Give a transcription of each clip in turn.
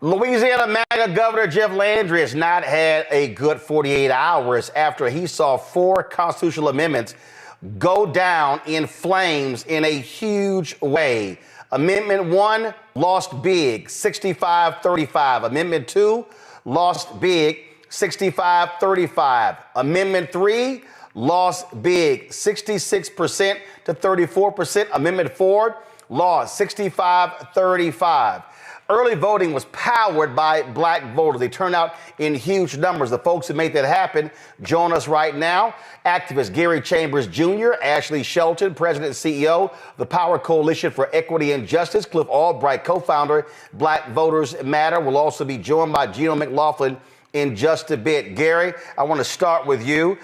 Louisiana MAGA Governor Jeff Landry has not had a good 48 hours after he saw 4 constitutional amendments go down in flames in a huge way. Amendment 1 lost big, 65-35. Amendment 2 lost big, 65-35. Amendment 3 lost big, 66% to 34%. Amendment 4 lost 65-35. Early voting was powered by black voters. They turned out in huge numbers. The folks who made that happen join us right now. Activist Gary Chambers Jr., Ashley Shelton, President and CEO, the Power Coalition for Equity and Justice, Cliff Albright, co-founder, Black Voters Matter, will also be joined by Gino McLaughlin in just a bit. Gary, I want to start with you.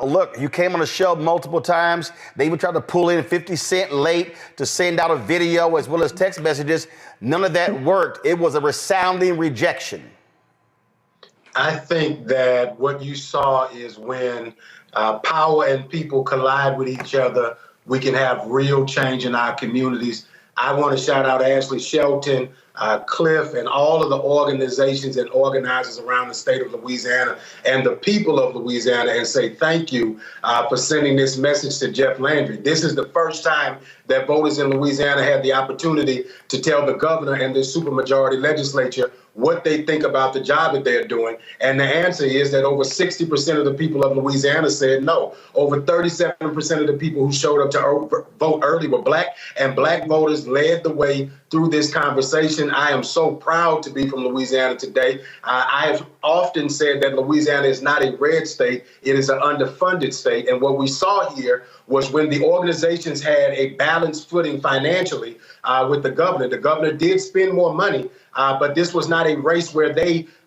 Look, you came on the show multiple times. They even tried to pull in 50 Cent late to send out a video as well as text messages. None of that worked. It was a resounding rejection. I think that what you saw is when power and people collide with each other, we can have real change in our communities. I want to shout out Ashley Shelton, Cliff, and all of the organizations and organizers around the state of Louisiana and the people of Louisiana and say thank you for sending this message to Jeff Landry. This is the first time that voters in Louisiana had the opportunity to tell the governor and the supermajority legislature what they think about the job that they're doing. And the answer is that over 60% of the people of Louisiana said no. Over 37% of the people who showed up to vote early were black, and black voters led the way through this conversation. I am so proud to be from Louisiana today. I have often said that Louisiana is not a red state, it is an underfunded state. And what we saw here was when the organizations had a balanced footing financially with the governor did spend more money, but this was not a race where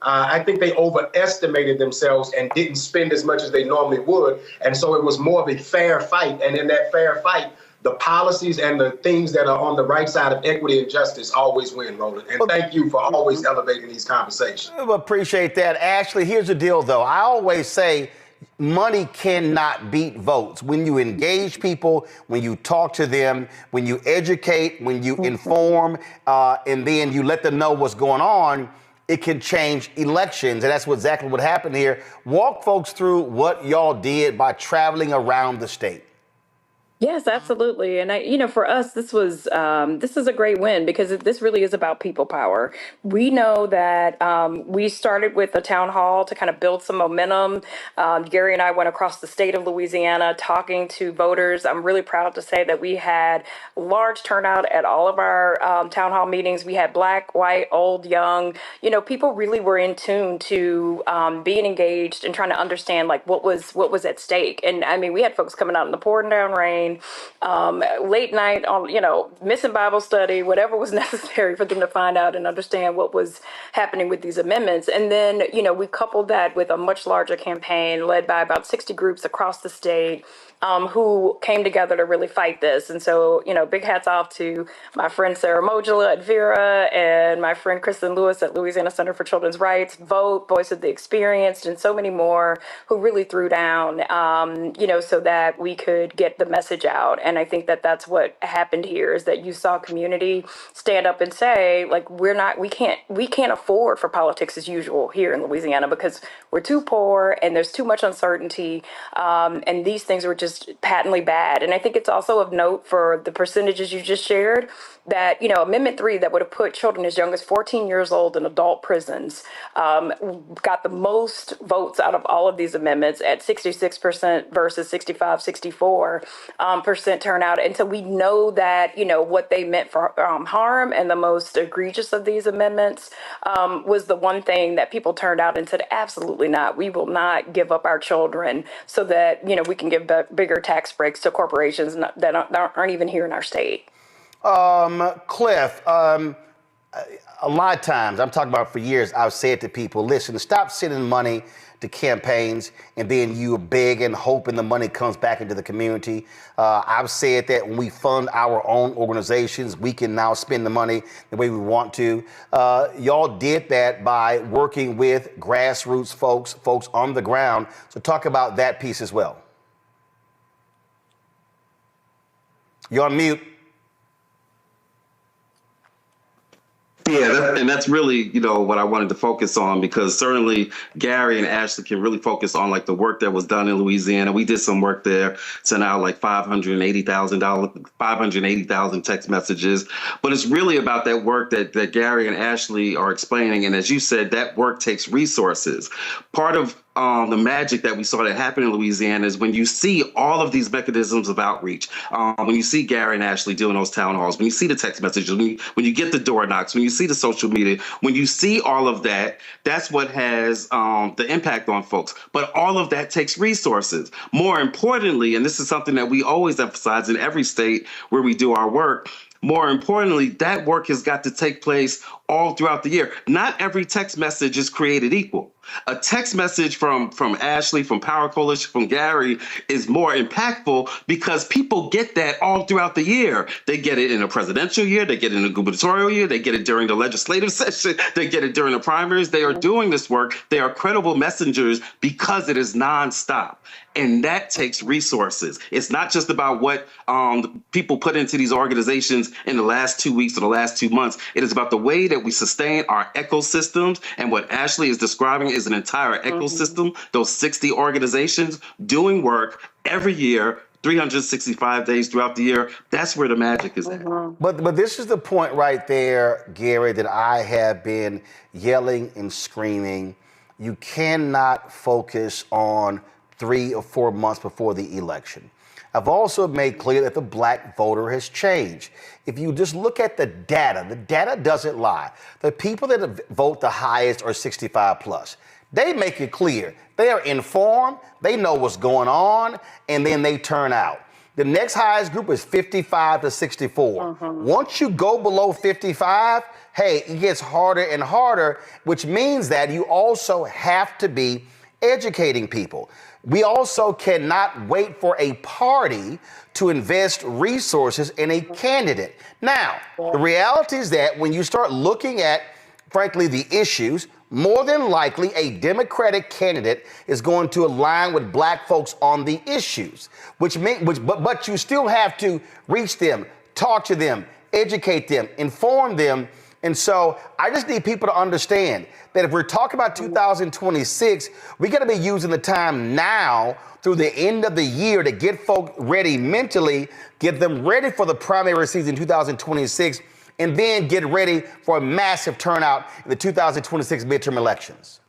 I think they overestimated themselves and didn't spend as much as they normally would. And so it was more of a fair fight. And in that fair fight, the policies and the things that are on the right side of equity and justice always win, Roland. And thank you for always elevating these conversations. I appreciate that. Ashley, here's the deal, though. I always say money cannot beat votes. When you engage people, when you talk to them, when you educate, when you inform, and then you let them know what's going on, it can change elections. And that's exactly what happened here. Walk folks through what y'all did by traveling around the state. Yes, absolutely. And for us, this is a great win because this really is about people power. We know that we started with a town hall to kind of build some momentum. Gary and I went across the state of Louisiana talking to voters. I'm really proud to say that we had large turnout at all of our town hall meetings. We had black, white, old, young. People really were in tune to being engaged and trying to understand like what was at stake. And I mean, we had folks coming out in the pouring down rain. Late night on, missing Bible study, whatever was necessary for them to find out and understand what was happening with these amendments. And then, we coupled that with a much larger campaign led by about 60 groups across the state who came together to really fight this. And so, big hats off to my friend Sarah Mojola at Vera and my friend Kristen Lewis at Louisiana Center for Children's Rights, Vote, Voice of the Experienced, and so many more who really threw down, so that we could get the message out. And I think that that's what happened here is that you saw community stand up and say, like, we can't afford for politics as usual here in Louisiana because we're too poor and there's too much uncertainty. And these things were just patently bad. And I think it's also of note for the percentages you just shared that, Amendment 3 that would have put children as young as 14 years old in adult prisons got the most votes out of all of these amendments at 66% versus 64% turnout. And so we know that, what they meant for harm and the most egregious of these amendments was the one thing that people turned out and said, absolutely not. We will not give up our children so that, we can give bigger tax breaks to corporations that aren't even here in our state. Cliff, a lot of times, I'm talking about for years, I've said to people, listen, stop sending money to campaigns and then you beg and hoping the money comes back into the community. I've said that when we fund our own organizations, we can now spend the money the way we want to. Y'all did that by working with grassroots folks on the ground. So talk about that piece as well. You're on mute. Yeah, And that's really, what I wanted to focus on, because certainly Gary and Ashley can really focus on like the work that was done in Louisiana. We did some work there, sent out like 580,000 text messages. But it's really about that work that Gary and Ashley are explaining. And as you said, that work takes resources. Part of the magic that we saw that happen in Louisiana is when you see all of these mechanisms of outreach, when you see Gary and Ashley doing those town halls, when you see the text messages, when you get the door knocks, when you see the social media, when you see all of that, that's what has the impact on folks. But all of that takes resources. More importantly, and this is something that we always emphasize in every state where we do our work, more importantly, that work has got to take place all throughout the year. Not every text message is created equal. A text message from Ashley, from Power Coalition, from Gary is more impactful because people get that all throughout the year. They get it in a presidential year, they get it in a gubernatorial year, they get it during the legislative session, they get it during the primaries. They are doing this work. They are credible messengers because it is nonstop. And that takes resources. It's not just about what people put into these organizations in the last 2 weeks or the last 2 months. It is about the way that we sustain our ecosystems. And what Ashley is describing is an entire ecosystem, those 60 organizations doing work every year, 365 days throughout the year. That's where the magic is at. But this is the point right there, Gary, that I have been yelling and screaming. You cannot focus on 3 or 4 months before the election. I've also made clear that the black voter has changed. If you just look at the data doesn't lie. The people that vote the highest are 65 plus. They make it clear. They are informed, they know what's going on, and then they turn out. The next highest group is 55 to 64. Once you go below 55, hey, it gets harder and harder, which means that you also have to be educating people. We also cannot wait for a party to invest resources in a candidate. Now, the reality is that when you start looking at, frankly, the issues, more than likely a Democratic candidate is going to align with black folks on the issues, but you still have to reach them, talk to them, educate them, inform them. And so I just need people to understand that if we're talking about 2026, we got to be using the time now through the end of the year to get folk ready mentally, get them ready for the primary season 2026, and then get ready for a massive turnout in the 2026 midterm elections.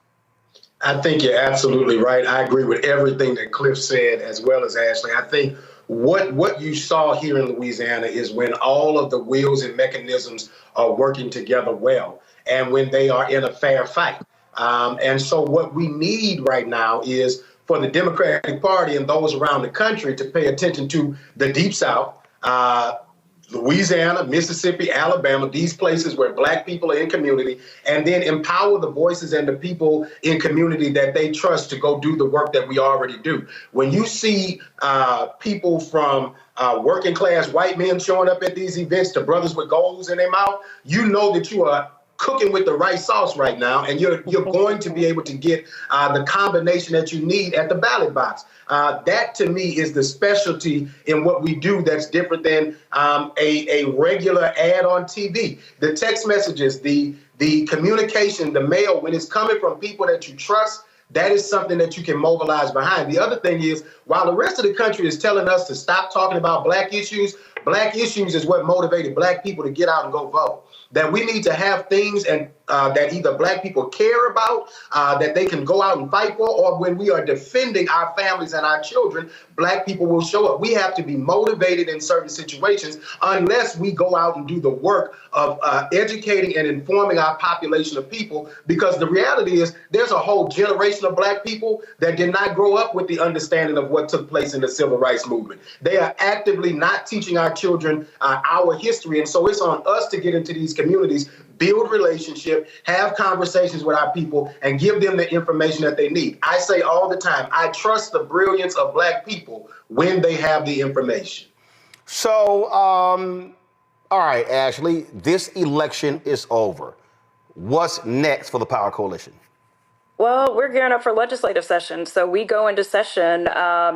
I think you're absolutely right. I agree with everything that Cliff said, as well as Ashley. I think what you saw here in Louisiana is when all of the wheels and mechanisms are working together well, and when they are in a fair fight. And so what we need right now is for the Democratic Party and those around the country to pay attention to the Deep South, Louisiana, Mississippi, Alabama, these places where black people are in community, and then empower the voices and the people in community that they trust to go do the work that we already do. When you see people from working class white men showing up at these events to brothers with goals in their mouth, you know that you are cooking with the right sauce right now, and you're going to be able to get the combination that you need at the ballot box. That, to me, is the specialty in what we do that's different than a regular ad on TV. The text messages, the communication, the mail, when it's coming from people that you trust, that is something that you can mobilize behind. The other thing is, while the rest of the country is telling us to stop talking about black issues is what motivated black people to get out and go vote. That we need to have things and that either black people care about, that they can go out and fight for, or when we are defending our families and our children, black people will show up. We have to be motivated in certain situations unless we go out and do the work of educating and informing our population of people, because the reality is there's a whole generation of black people that did not grow up with the understanding of what took place in the civil rights movement. They are actively not teaching our children our history, and so it's on us to get into these communities, build relationship, have conversations with our people, and give them the information that they need. I say all the time, I trust the brilliance of black people when they have the information. So, all right, Ashley, this election is over. What's next for the Power Coalition? Well, we're gearing up for legislative session, so we go into session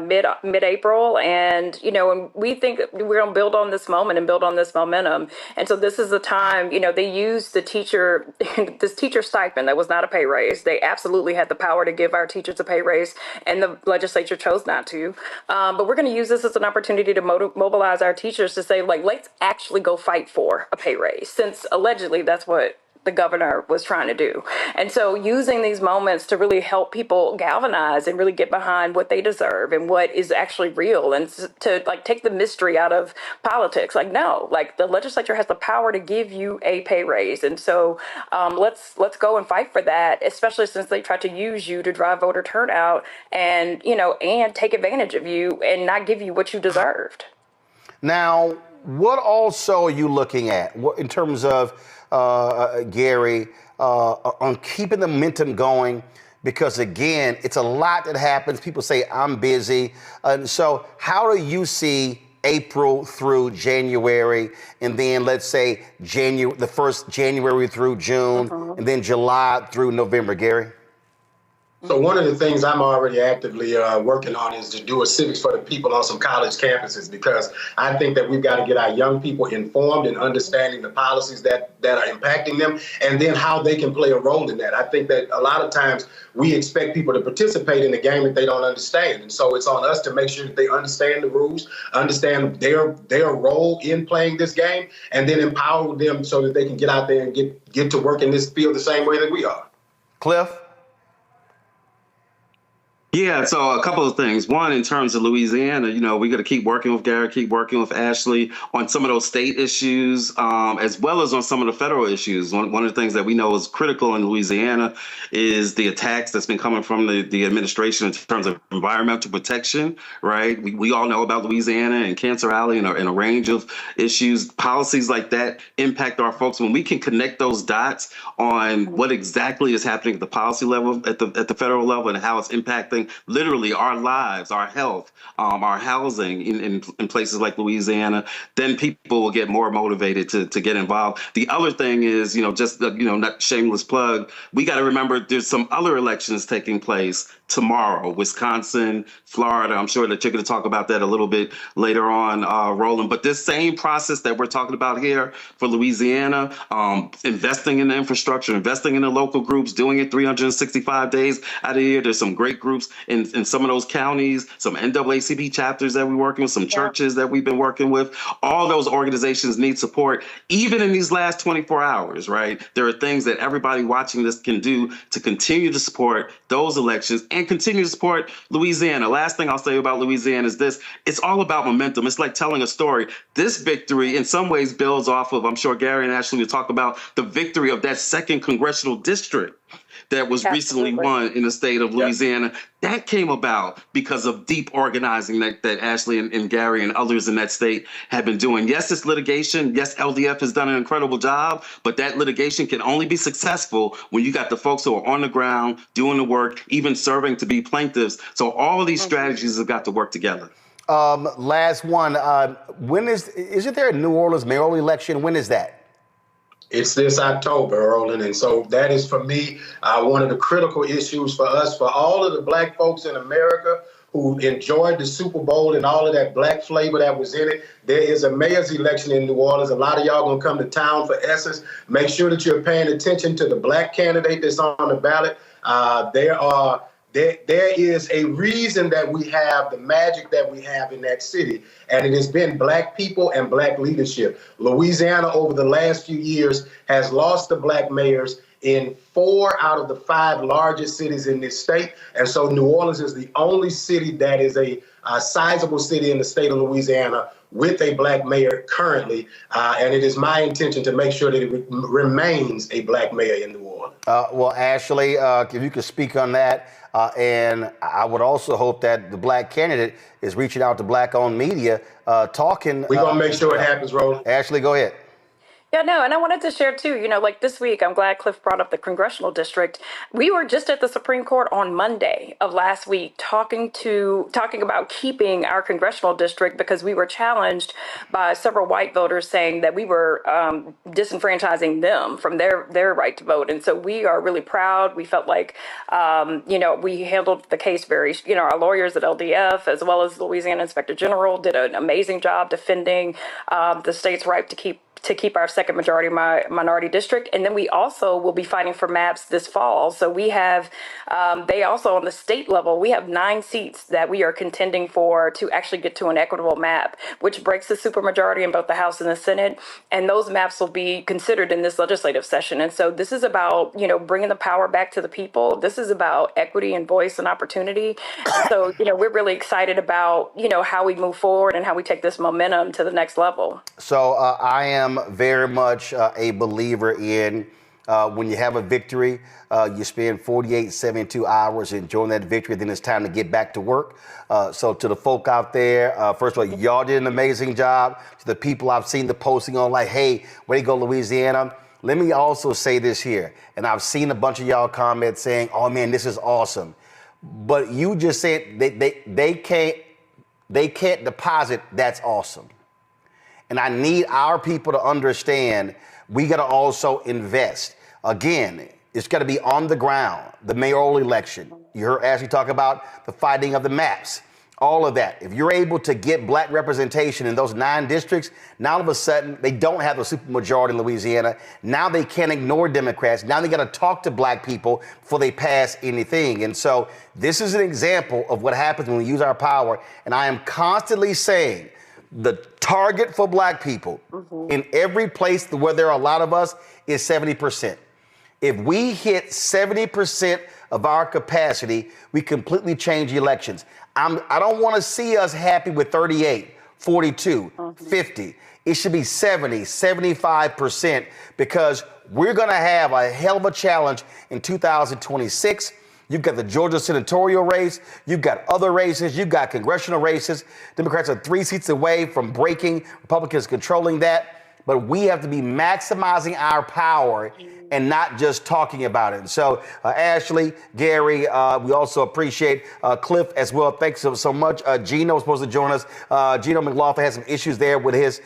mid April, and and we think we're going to build on this moment and build on this momentum. And so this is the time. They used the teacher this teacher stipend that was not a pay raise. They absolutely had the power to give our teachers a pay raise, and the legislature chose not to. But we're going to use this as an opportunity to mobilize our teachers to say, like, let's actually go fight for a pay raise, since allegedly that's what the governor was trying to do. And so using these moments to really help people galvanize and really get behind what they deserve and what is actually real, and to like take the mystery out of politics. Like, no, like the legislature has the power to give you a pay raise. And so let's go and fight for that, especially since they tried to use you to drive voter turnout and, and take advantage of you and not give you what you deserved. Now, what also are you looking at in terms of Gary, on keeping the momentum going? Because again, it's a lot that happens. People say, I'm busy. And so how do you see April through January, and then let's say the first January through June, and then July through November, Gary? So one of the things I'm already actively working on is to do a civics for the people on some college campuses, because I think that we've got to get our young people informed and understanding the policies that are impacting them, and then how they can play a role in that. I think that a lot of times we expect people to participate in the game that they don't understand. And so it's on us to make sure that they understand the rules, understand their role in playing this game, and then empower them so that they can get out there and get to work in this field the same way that we are. Cliff? Yeah, so a couple of things. One, in terms of Louisiana, we got to keep working with Gary, keep working with Ashley on some of those state issues, as well as on some of the federal issues. One of the things that we know is critical in Louisiana is the attacks that's been coming from the administration in terms of environmental protection, right? We all know about Louisiana and Cancer Alley and a range of issues. Policies like that impact our folks. When we can connect those dots on what exactly is happening at the policy level, at the federal level, and how it's impacting literally our lives, our health, our housing in places like Louisiana, then people will get more motivated to get involved. The other thing is, not shameless plug, we got to remember there's some other elections taking place tomorrow, Wisconsin, Florida. I'm sure that you're going to talk about that a little bit later on, Roland. But this same process that we're talking about here for Louisiana, investing in the infrastructure, investing in the local groups, doing it 365 days out of the year. There's some great groups in some of those counties, some NAACP chapters that we're working with, some churches that we've been working with. All those organizations need support, even in these last 24 hours, right? There are things that everybody watching this can do to continue to support those elections and continue to support Louisiana. Last thing I'll say about Louisiana is this: it's all about momentum. It's like telling a story. This victory in some ways builds off of, I'm sure Gary and Ashley will talk about the victory of that second congressional district that was recently won in the state of Louisiana. That came about because of deep organizing that Ashley and Gary and others in that state have been doing. Yes, it's litigation. Yes, LDF has done an incredible job, but that litigation can only be successful when you got the folks who are on the ground doing the work, even serving to be plaintiffs. So all of these strategies have got to work together. Last one. Isn't there a New Orleans mayoral election? When is that? It's this October, Roland. And so that is, for me, one of the critical issues for us, for all of the Black folks in America who enjoyed the Super Bowl and all of that Black flavor that was in it. There is a mayor's election in New Orleans. A lot of y'all going to come to town for Essence. Make sure that you're paying attention to the Black candidate that's on the ballot. There is a reason that we have the magic that we have in that city, and it has been Black people and Black leadership. Louisiana, over the last few years, has lost the Black mayors in 4 out of the 5 largest cities in this state. And so New Orleans is the only city that is a sizable city in the state of Louisiana with a Black mayor currently. And it is my intention to make sure that it remains a Black mayor in New Orleans. Well, Ashley, if you could speak on that. And I would also hope that the Black candidate is reaching out to Black-owned media, talking. We're going to make sure it happens, Roland. Ashley, go ahead. Yeah, no, and I wanted to share too, like this week, I'm glad Cliff brought up the congressional district. We were just at the Supreme Court on Monday of last week talking about keeping our congressional district because we were challenged by several white voters saying that we were disenfranchising them from their right to vote. And so we are really proud. We felt like, we handled the case very, our lawyers at LDF as well as Louisiana Inspector General did an amazing job defending the state's right to keep our second majority minority district. And then we also will be fighting for maps this fall. So we have, they also on the state level, we have 9 seats that we are contending for to actually get to an equitable map, which breaks the supermajority in both the House and the Senate. And those maps will be considered in this legislative session. And so this is about, bringing the power back to the people. This is about equity and voice and opportunity. And so, we're really excited about, how we move forward and how we take this momentum to the next level. So I am very much a believer in when you have a victory, you spend 48, 72 hours enjoying that victory, then it's time to get back to work. So to the folk out there, first of all, y'all did an amazing job. To the people I've seen the posting on like, hey, way to go, Louisiana. Let me also say this here, and I've seen a bunch of y'all comments saying, oh man, this is awesome. But you just said they can't deposit that's awesome. And I need our people to understand we got to also invest. Again, it's got to be on the ground, the mayoral election. You heard Ashley talk about the fighting of the maps, all of that. If you're able to get black representation in those 9 districts, now all of a sudden they don't have the supermajority in Louisiana. Now they can't ignore Democrats. Now they got to talk to black people before they pass anything. And so this is an example of what happens when we use our power. And I am constantly saying, the target for black people in every place where there are a lot of us is 70%. If we hit 70% of our capacity, we completely change elections. I don't want to see us happy with 38, 42, 50. It should be 70, 75% because we're going to have a hell of a challenge in 2026. You've got the Georgia senatorial race. You've got other races. You've got congressional races. Democrats are 3 seats away from breaking, Republicans controlling that. But we have to be maximizing our power and not just talking about it. And so, Ashley, Gary, we also appreciate Cliff as well. Thanks so much. Gino was supposed to join us. Gino McLaughlin had some issues there with his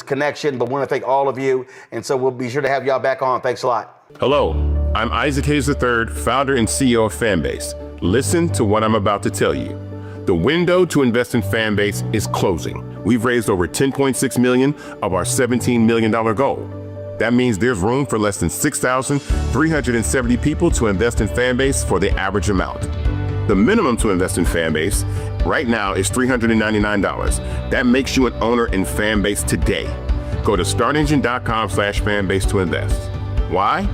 connection, but want to thank all of you. And so we'll be sure to have y'all back on. Thanks a lot. Hello, I'm Isaac Hayes III, founder and CEO of Fanbase. Listen to what I'm about to tell you. The window to invest in Fanbase is closing. We've raised over $10.6 million of our $17 million goal. That means there's room for less than 6,370 people to invest in Fanbase for the average amount. The minimum to invest in Fanbase right now is $399. That makes you an owner in Fanbase today. Go to startengine.com/fanbase to invest. Why?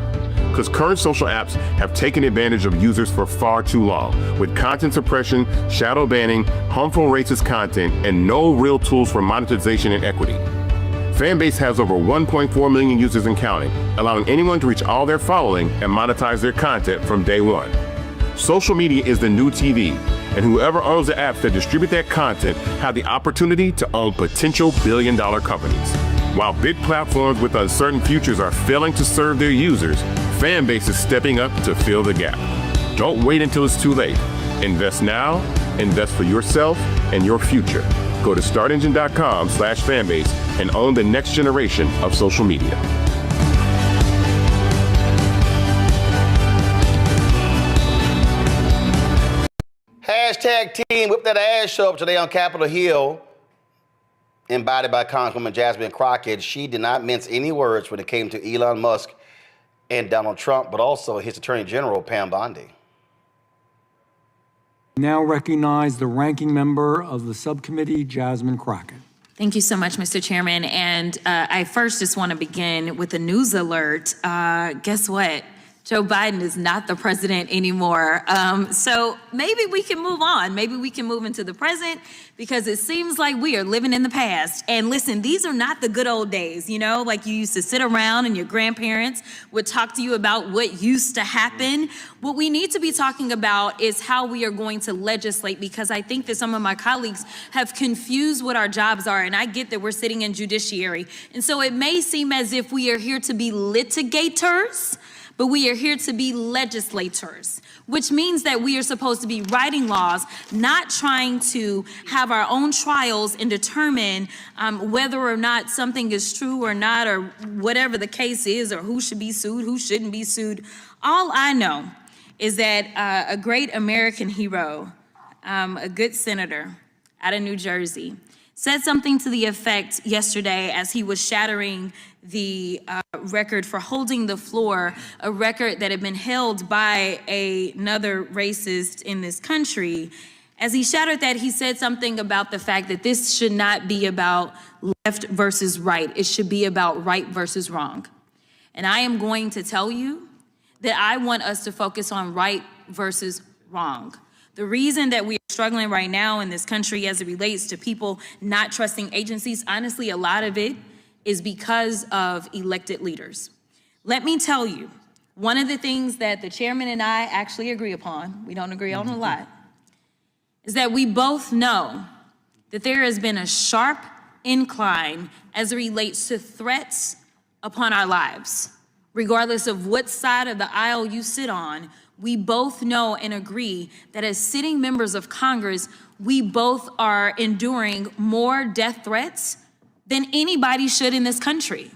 Because current social apps have taken advantage of users for far too long, with content suppression, shadow banning, harmful racist content, and no real tools for monetization and equity. Fanbase has over 1.4 million users and counting, allowing anyone to reach all their following and monetize their content from day one. Social media is the new TV, and whoever owns the apps that distribute that content have the opportunity to own potential billion-dollar companies. While big platforms with uncertain futures are failing to serve their users, Fanbase is stepping up to fill the gap. Don't wait until it's too late. Invest now, invest for yourself and your future. Go to startengine.com/fanbase and own the next generation of social media. Hashtag Team Whip That Ass show up today on Capitol Hill. Embodied by Congresswoman Jasmine Crockett. She did not mince any words when it came to Elon Musk and Donald Trump, but also his Attorney General, Pam Bondi. Now recognize the ranking member of the subcommittee, Jasmine Crockett. Thank you so much, Mr. Chairman. And I first just want to begin with a news alert. Guess what? Joe Biden is not the president anymore. So maybe we can move on. Maybe we can move into the present, because it seems like we are living in the past. And listen, these are not the good old days, you know, like you used to sit around and your grandparents would talk to you about what used to happen. What we need to be talking about is how we are going to legislate, because I think that some of my colleagues have confused what our jobs are. And I get that we're sitting in judiciary. And so it may seem as if we are here to be litigators, but we are here to be legislators, which means that we are supposed to be writing laws, not trying to have our own trials and determine whether or not something is true or not, or whatever the case is, or who should be sued, who shouldn't be sued. All I know is that a great American hero, a good senator out of New Jersey, said something to the effect yesterday as he was shattering the record for holding the floor, a record that had been held by another racist in this country. As he shattered that, he said something about the fact that this should not be about left versus right. It should be about right versus wrong. And I am going to tell you that I want us to focus on right versus wrong. The reason that we are struggling right now in this country as it relates to people not trusting agencies, honestly, a lot of it is because of elected leaders. Let me tell you, one of the things that the chairman and I actually agree upon, we don't agree on a lot, is that we both know that there has been a sharp incline as it relates to threats upon our lives. Regardless of what side of the aisle you sit on, we both know and agree that as sitting members of Congress, we both are enduring more death threats than anybody should in this country.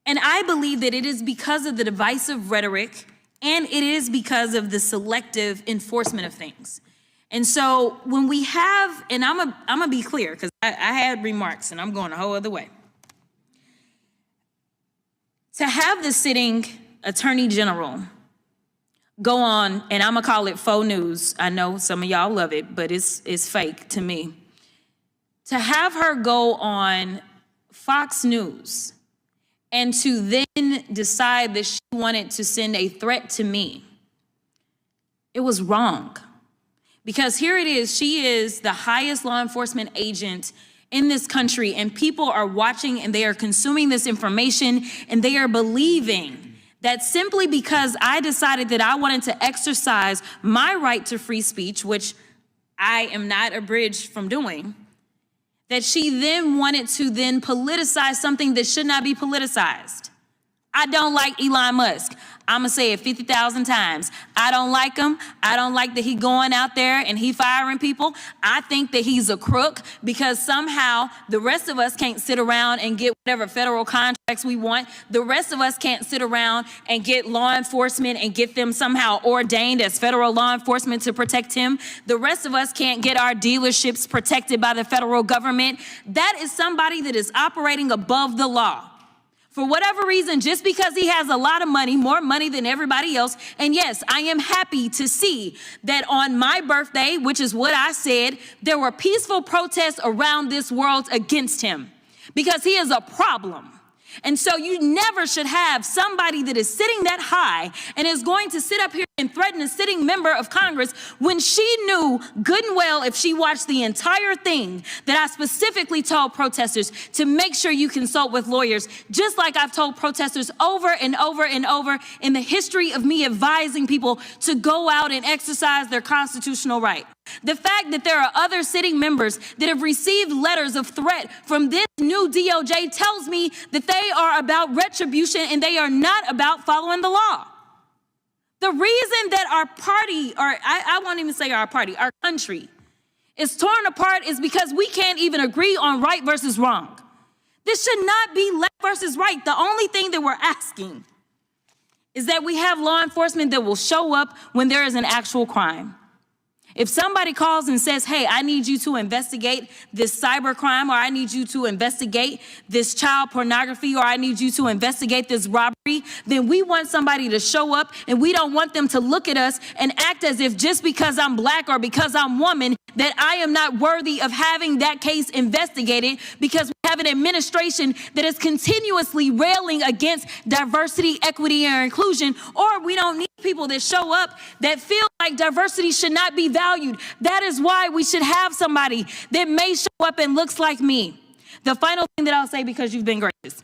And I believe that it is because of the divisive rhetoric, and it is because of the selective enforcement of things. And so when we have, and I'm gonna be clear, because I had remarks and I'm going a whole other way. To have the sitting attorney general go on, and I'm gonna call it faux news. I know some of y'all love it, but it's fake to me. To have her go on Fox News and to then decide that she wanted to send a threat to me, it was wrong. Because here it is, she is the highest law enforcement agent in this country, and people are watching and they are consuming this information, and they are believing that simply because I decided that I wanted to exercise my right to free speech, which I am not abridged from doing, that she then wanted to then politicize something that should not be politicized. I don't like Elon Musk. I'm gonna say it 50,000 times. I don't like him. I don't like that he going out there and he firing people. I think that he's a crook, because somehow the rest of us can't sit around and get whatever federal contracts we want. The rest of us can't sit around and get law enforcement and get them somehow ordained as federal law enforcement to protect him. The rest of us can't get our dealerships protected by the federal government. That is somebody that is operating above the law. For whatever reason, just because he has a lot of money, more money than everybody else. And yes, I am happy to see that on my birthday, which is what I said, there were peaceful protests around this world against him, because he is a problem. And so you never should have somebody that is sitting that high and is going to sit up here and threaten a sitting member of Congress when she knew good and well, if she watched the entire thing, that I specifically told protesters to make sure you consult with lawyers, just like I've told protesters over and over and over in the history of me advising people to go out and exercise their constitutional right. The fact that there are other sitting members that have received letters of threat from this new DOJ tells me that they are about retribution and they are not about following the law. The reason that our party, or I won't even say our party, our country is torn apart is because we can't even agree on right versus wrong. This should not be left versus right. The only thing that we're asking is that we have law enforcement that will show up when there is an actual crime. If somebody calls and says, hey, I need you to investigate this cyber crime, or I need you to investigate this child pornography, or I need you to investigate this robbery, then we want somebody to show up, and we don't want them to look at us and act as if just because I'm black or because I'm woman, that I am not worthy of having that case investigated, because we have an administration that is continuously railing against diversity, equity, and inclusion, or we don't need people that show up that feel like diversity should not be valued. That is why we should have somebody that may show up and looks like me. The final thing that I'll say, because you've been gracious,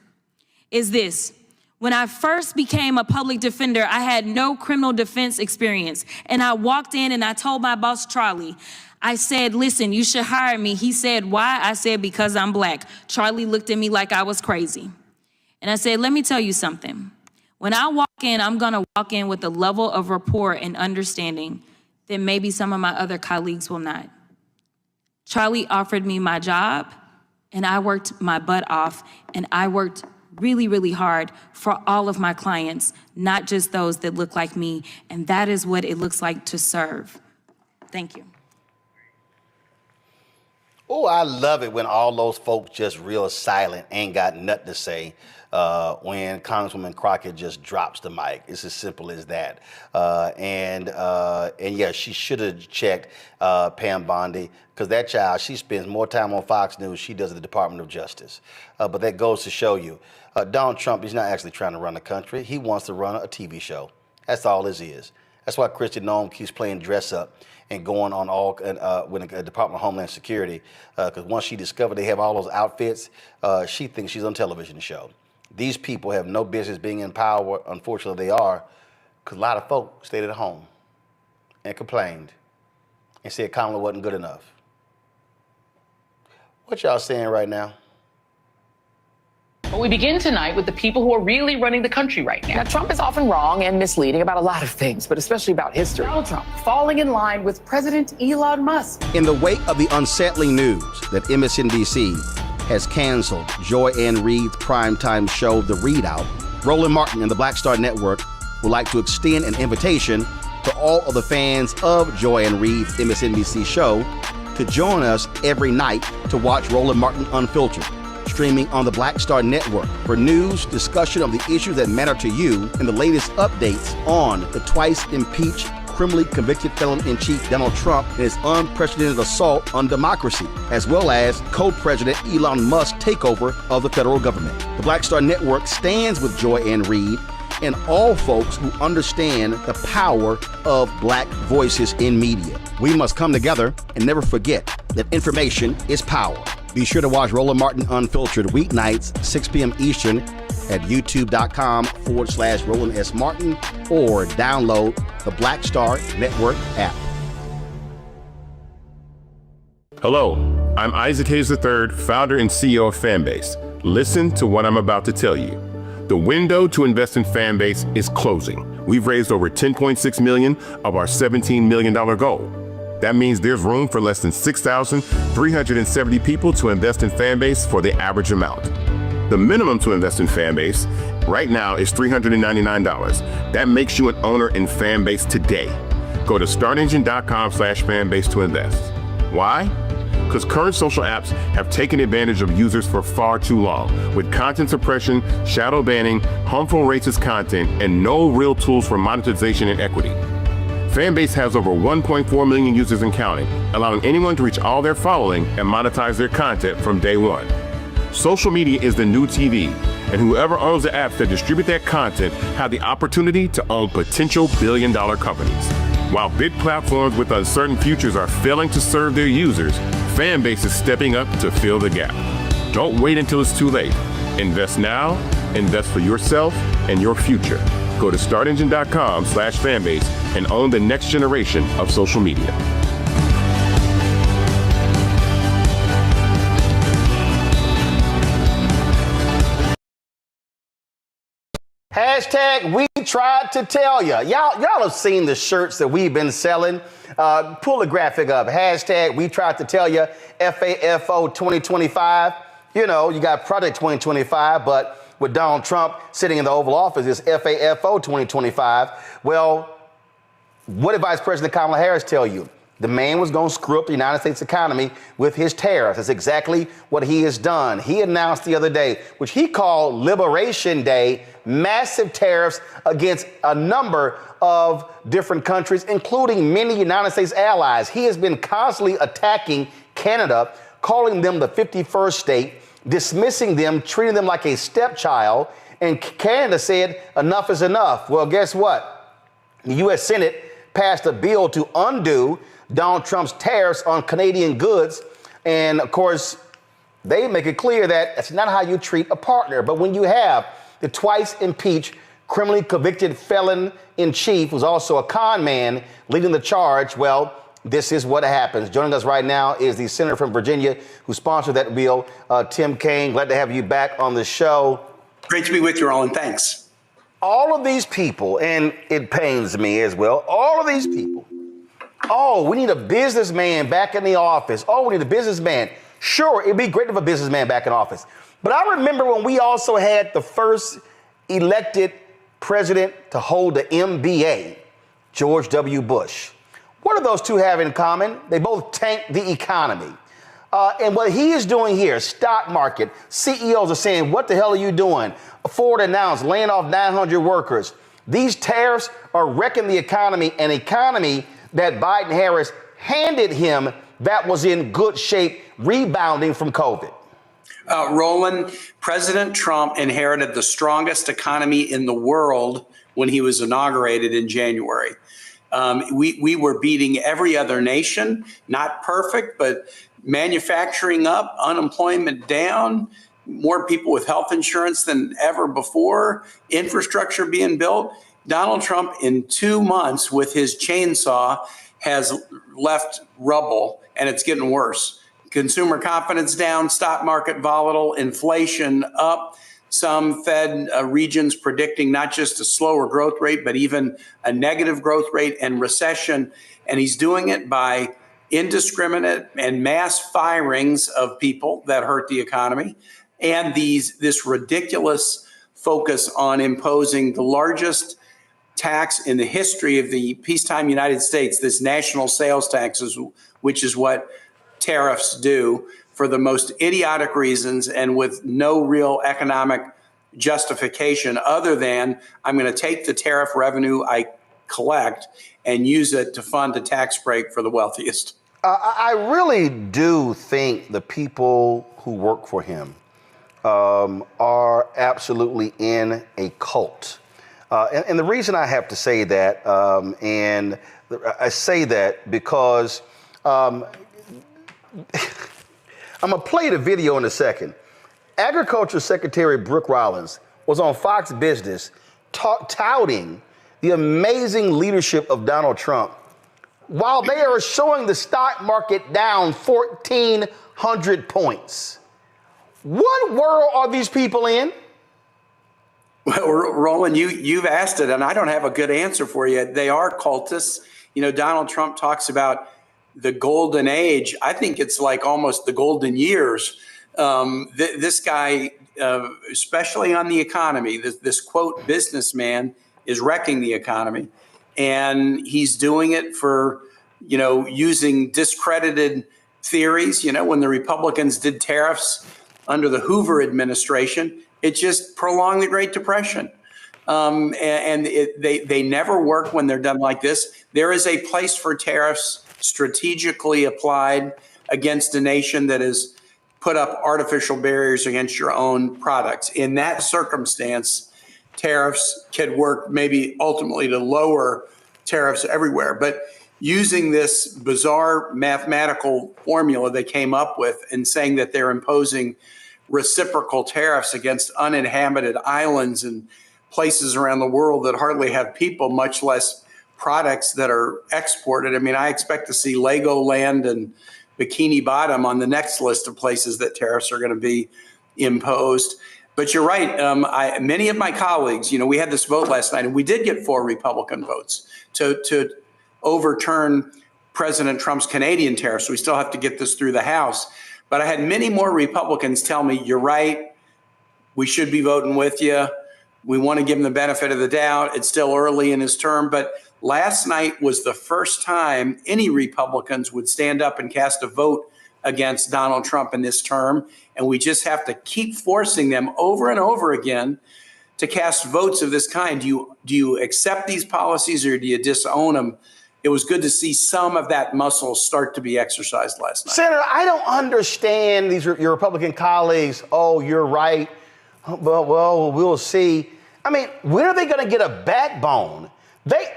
is this. When I first became a public defender, I had no criminal defense experience. And I walked in and I told my boss, Charlie, I said, listen, you should hire me. He said, why? I said, because I'm black. Charlie looked at me like I was crazy. And I said, let me tell you something. When I walk in, I'm gonna walk in with a level of rapport and understanding that maybe some of my other colleagues will not. Charlie offered me my job, and I worked my butt off, and I worked really, really hard for all of my clients, not just those that look like me, and that is what it looks like to serve. Thank you. Oh, I love it when all those folks just real silent, ain't got nothing to say. When Congresswoman Crockett just drops the mic, it's as simple as that. And yeah, she should have checked Pam Bondi, because that child, she spends more time on Fox News she does at the Department of Justice. But that goes to show you, Donald Trump, he's not actually trying to run the country. He wants to run a TV show. That's all this is. That's why Kristi Noem keeps playing dress up and going on all with the Department of Homeland Security, because once she discovered they have all those outfits, she thinks she's on a television show. These people have no business being in power. Unfortunately, they are, because a lot of folks stayed at home and complained and said Kamala wasn't good enough. What y'all saying right now? But we begin tonight with the people who are really running the country right now. Now, Trump is often wrong and misleading about a lot of things, but especially about history. Donald Trump falling in line with President Elon Musk. In the wake of the unsettling news that MSNBC has canceled Joy Ann Reid's primetime show, The Readout, Roland Martin and the Black Star Network would like to extend an invitation to all of the fans of Joy Ann Reid's MSNBC show to join us every night to watch Roland Martin Unfiltered, streaming on the Black Star Network for news, discussion of the issues that matter to you, and the latest updates on the twice impeached, criminally convicted felon-in-chief Donald Trump and his unprecedented assault on democracy, as well as co-president Elon Musk's takeover of the federal government. The Black Star Network stands with Joy Ann Reid and all folks who understand the power of black voices in media. We must come together and never forget that information is power. Be sure to watch Roland Martin Unfiltered weeknights, 6 p.m. Eastern at youtube.com/Roland S. Martin, or download the Black Star Network app. Hello, I'm Isaac Hayes III, founder and CEO of Fanbase. Listen to what I'm about to tell you. The window to invest in Fanbase is closing. We've raised over $10.6 million of our $17 million goal. That means there's room for less than 6,370 people to invest in Fanbase for the average amount. The minimum to invest in Fanbase right now is $399. That makes you an owner in Fanbase today. Go to startengine.com/fanbase to invest. Why? Because current social apps have taken advantage of users for far too long, with content suppression, shadow banning, harmful racist content, and no real tools for monetization and equity. Fanbase has over 1.4 million users and counting, allowing anyone to reach all their following and monetize their content from day one. Social media is the new TV, and whoever owns the apps that distribute that content have the opportunity to own potential billion-dollar companies. While big platforms with uncertain futures are failing to serve their users, Fanbase is stepping up to fill the gap. Don't wait until it's too late. Invest now, invest for yourself and your future. Go to startengine.com/fanbase and own the next generation of social media. Hashtag we tried to tell ya. Y'all have seen the shirts that we've been selling. Pull the graphic up. Hashtag we tried to tell ya. FAFO 2025. You know, you got Project 2025, but with Donald Trump sitting in the Oval Office, it's FAFO 2025. Well, what did Vice President Kamala Harris tell you? The man was going to screw up the United States economy with his tariffs. That's exactly what he has done. He announced the other day, which he called Liberation Day, massive tariffs against a number of different countries, including many United States allies. He has been constantly attacking Canada, calling them the 51st state, dismissing them, treating them like a stepchild. And Canada said, enough is enough. Well, guess what? The U.S. Senate passed a bill to undo Donald Trump's tariffs on Canadian goods. And of course, they make it clear that that's not how you treat a partner. But when you have the twice impeached, criminally convicted felon in chief, who's also a con man leading the charge, well, this is what happens. Joining us right now is the senator from Virginia who sponsored that bill, Tim Kaine. Glad to have you back on the show. Great to be with you, Roland. Thanks. All of these people, and it pains me as well, all of these people, oh, we need a businessman back in the office. Oh, we need a businessman. Sure, it'd be great to have a businessman back in office. But I remember when we also had the first elected president to hold the MBA, George W. Bush. What do those two have in common? They both tanked the economy. And what he is doing here, stock market, CEOs are saying, what the hell are you doing? Ford announced laying off 900 workers. These tariffs are wrecking the economy, an economy that Biden-Harris handed him that was in good shape, rebounding from COVID. Roland, President Trump inherited the strongest economy in the world when he was inaugurated in January. We were beating every other nation, not perfect, but manufacturing up, unemployment down, more people with health insurance than ever before, infrastructure being built. Donald Trump, in 2 months with his chainsaw, has left rubble, and it's getting worse. Consumer confidence down, stock market volatile, inflation up. Some Fed regions predicting not just a slower growth rate, but even a negative growth rate and recession. And he's doing it by indiscriminate and mass firings of people that hurt the economy, and this ridiculous focus on imposing the largest tax in the history of the peacetime United States, this national sales taxes, which is what tariffs do, for the most idiotic reasons and with no real economic justification other than I'm going to take the tariff revenue I collect and use it to fund a tax break for the wealthiest. I really do think the people who work for him are absolutely in a cult. And the reason I have to say that, and I say that because I'm going to play the video in a second. Agriculture Secretary Brooke Rollins was on Fox Business touting the amazing leadership of Donald Trump while they are showing the stock market down 1,400 points. What world are these people in? Well, Roland, you've asked it, and I don't have a good answer for you. They are cultists. You know, Donald Trump talks about the golden age. I think it's like almost the golden years. This guy, especially on the economy, this quote businessman is wrecking the economy. And he's doing it for, using discredited theories. When the Republicans did tariffs under the Hoover administration, it just prolonged the Great Depression. They never work when they're done like this. There is a place for tariffs strategically applied against a nation that has put up artificial barriers against your own products. In that circumstance, tariffs could work maybe ultimately to lower tariffs everywhere. But using this bizarre mathematical formula they came up with and saying that they're imposing reciprocal tariffs against uninhabited islands and places around the world that hardly have people, much less products that are exported. I mean, I expect to see Legoland and Bikini Bottom on the next list of places that tariffs are going to be imposed. But you're right. Many of my colleagues, we had this vote last night, and we did get 4 Republican votes to overturn President Trump's Canadian tariffs. We still have to get this through the House. But I had many more Republicans tell me, you're right, we should be voting with you. We want to give him the benefit of the doubt. It's still early in his term, but Last night was the first time any Republicans would stand up and cast a vote against Donald Trump in this term. And we just have to keep forcing them over and over again to cast votes of this kind. Do you accept these policies or do you disown them? It was good to see some of that muscle start to be exercised last night. Senator, I don't understand your Republican colleagues. Oh, you're right. Well, we'll see. I mean, when are they going to get a backbone?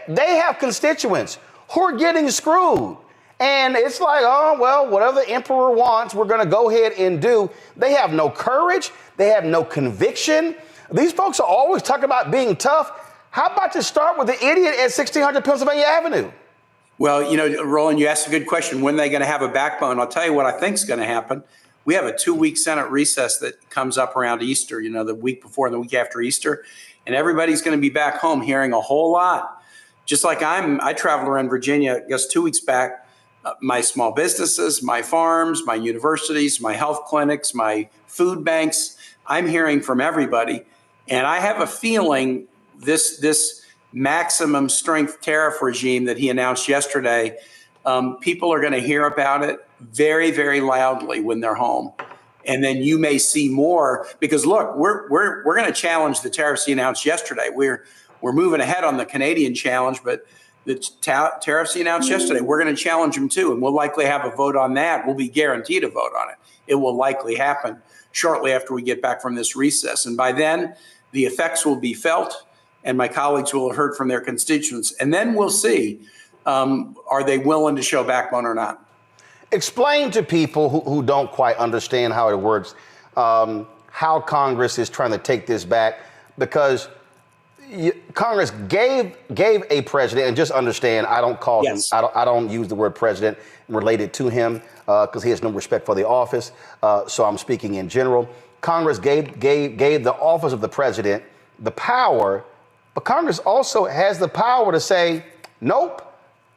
They have constituents who are getting screwed. And it's like, oh, well, whatever the emperor wants, we're going to go ahead and do. They have no courage. They have no conviction. These folks are always talking about being tough. How about you start with the idiot at 1600 Pennsylvania Avenue? Well, Roland, you asked a good question. When are they going to have a backbone? I'll tell you what I think is going to happen. We have a 2-week Senate recess that comes up around Easter, the week before and the week after Easter. And everybody's going to be back home hearing a whole lot. Just like I traveled around Virginia, I guess 2 weeks back, my small businesses, my farms, my universities, my health clinics, my food banks. I'm hearing from everybody. And I have a feeling this maximum strength tariff regime that he announced yesterday, people are going to hear about it very, very loudly when they're home. And then you may see more because, look, we're going to challenge the tariffs he announced yesterday. We're moving ahead on the Canadian challenge, but the tariffs he announced yesterday, we're going to challenge them too. And we'll likely have a vote on that. We'll be guaranteed a vote on it. It will likely happen shortly after we get back from this recess. And by then, the effects will be felt and my colleagues will have heard from their constituents. And then we'll see, are they willing to show backbone or not? Explain to people who don't quite understand how it works, how Congress is trying to take this back, because Congress gave a president, and just understand, I don't call him, I don't use the word president related to him because he has no respect for the office. So I'm speaking in general. Congress gave the office of the president the power, but Congress also has the power to say, nope,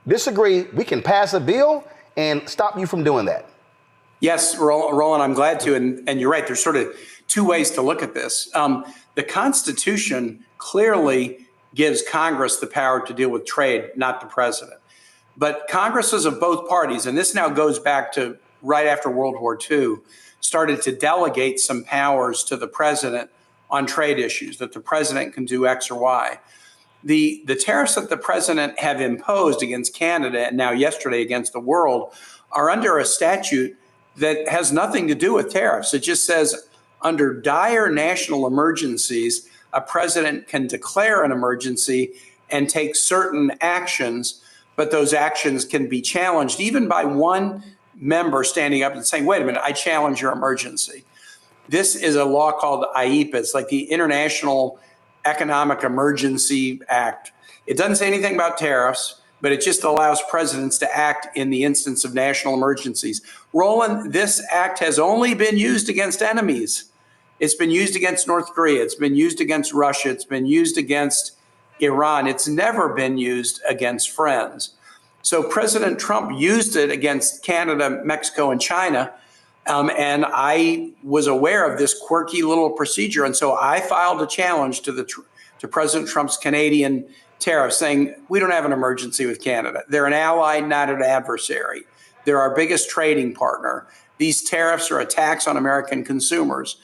disagree. We can pass a bill and stop you from doing that. Yes, Roland, I'm glad to. And you're right. There's sort of two ways to look at this. The Constitution clearly gives Congress the power to deal with trade, not the president. But Congresses of both parties, and this now goes back to right after World War II, started to delegate some powers to the president on trade issues, that the president can do X or Y. The tariffs that the president have imposed against Canada and now yesterday against the world are under a statute that has nothing to do with tariffs. It just says under dire national emergencies, a president can declare an emergency and take certain actions, but those actions can be challenged even by one member standing up and saying, wait a minute, I challenge your emergency. This is a law called IEEPA. It's like the International Economic Emergency Act. It doesn't say anything about tariffs, but it just allows presidents to act in the instance of national emergencies. Roland, this act has only been used against enemies. It's been used against North Korea. It's been used against Russia. It's been used against Iran. It's never been used against friends. So President Trump used it against Canada, Mexico, and China. And I was aware of this quirky little procedure. And so I filed a challenge to President Trump's Canadian tariffs saying, we don't have an emergency with Canada. They're an ally, not an adversary. They're our biggest trading partner. These tariffs are a tax on American consumers.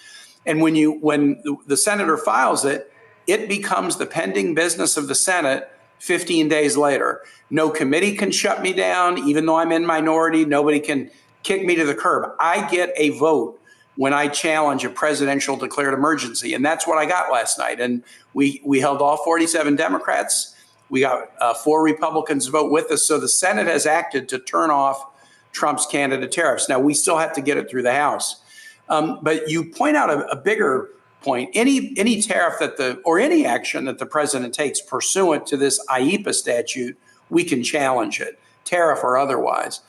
And when the senator files it, it becomes the pending business of the Senate 15 days later. No committee can shut me down, even though I'm in minority. Nobody can kick me to the curb. I get a vote when I challenge a presidential declared emergency. And that's what I got last night. And we held all 47 Democrats. We got 4 Republicans to vote with us. So the Senate has acted to turn off Trump's Canada tariffs. Now, we still have to get it through the House. But you point out a bigger point. Any tariff or any action that the president takes pursuant to this IEEPA statute, we can challenge it, tariff or otherwise.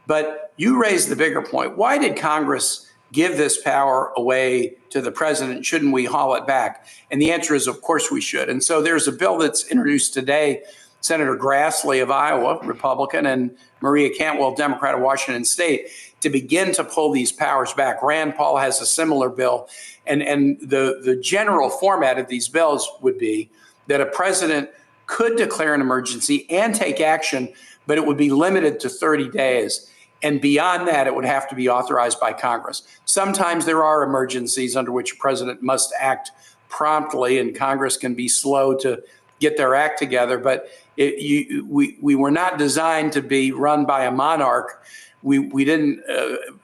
But you raised the bigger point. Why did Congress give this power away to the president? Shouldn't we haul it back? And the answer is, of course we should. And so there's a bill that's introduced today. Senator Grassley of Iowa, Republican, and Maria Cantwell, Democrat of Washington State, to begin to pull these powers back. Rand Paul has a similar bill. And the general format of these bills would be that a president could declare an emergency and take action, but it would be limited to 30 days. And beyond that, it would have to be authorized by Congress. Sometimes there are emergencies under which a president must act promptly, and Congress can be slow to get their act together. But we were not designed to be run by a monarch. We didn't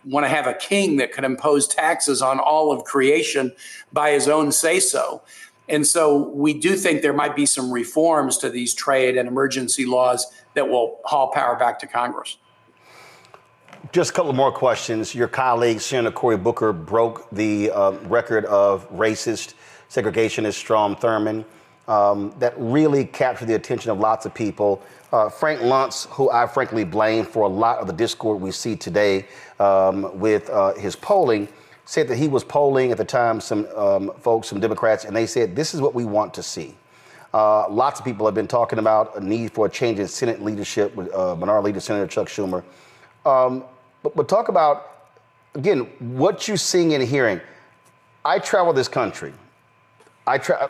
want to have a king that could impose taxes on all of creation by his own say-so. And so we do think there might be some reforms to these trade and emergency laws that will haul power back to Congress. Just a couple more questions. Your colleague, Senator Cory Booker, broke the record of racist segregationist Strom Thurmond that really captured the attention of lots of people. Frank Luntz, who I frankly blame for a lot of the discord we see today with his polling, said that he was polling at the time some folks, some Democrats, and they said, this is what we want to see. Lots of people have been talking about a need for a change in Senate leadership with Minority Leader Senator Chuck Schumer. But talk about, again, what you're seeing and hearing. I travel this country.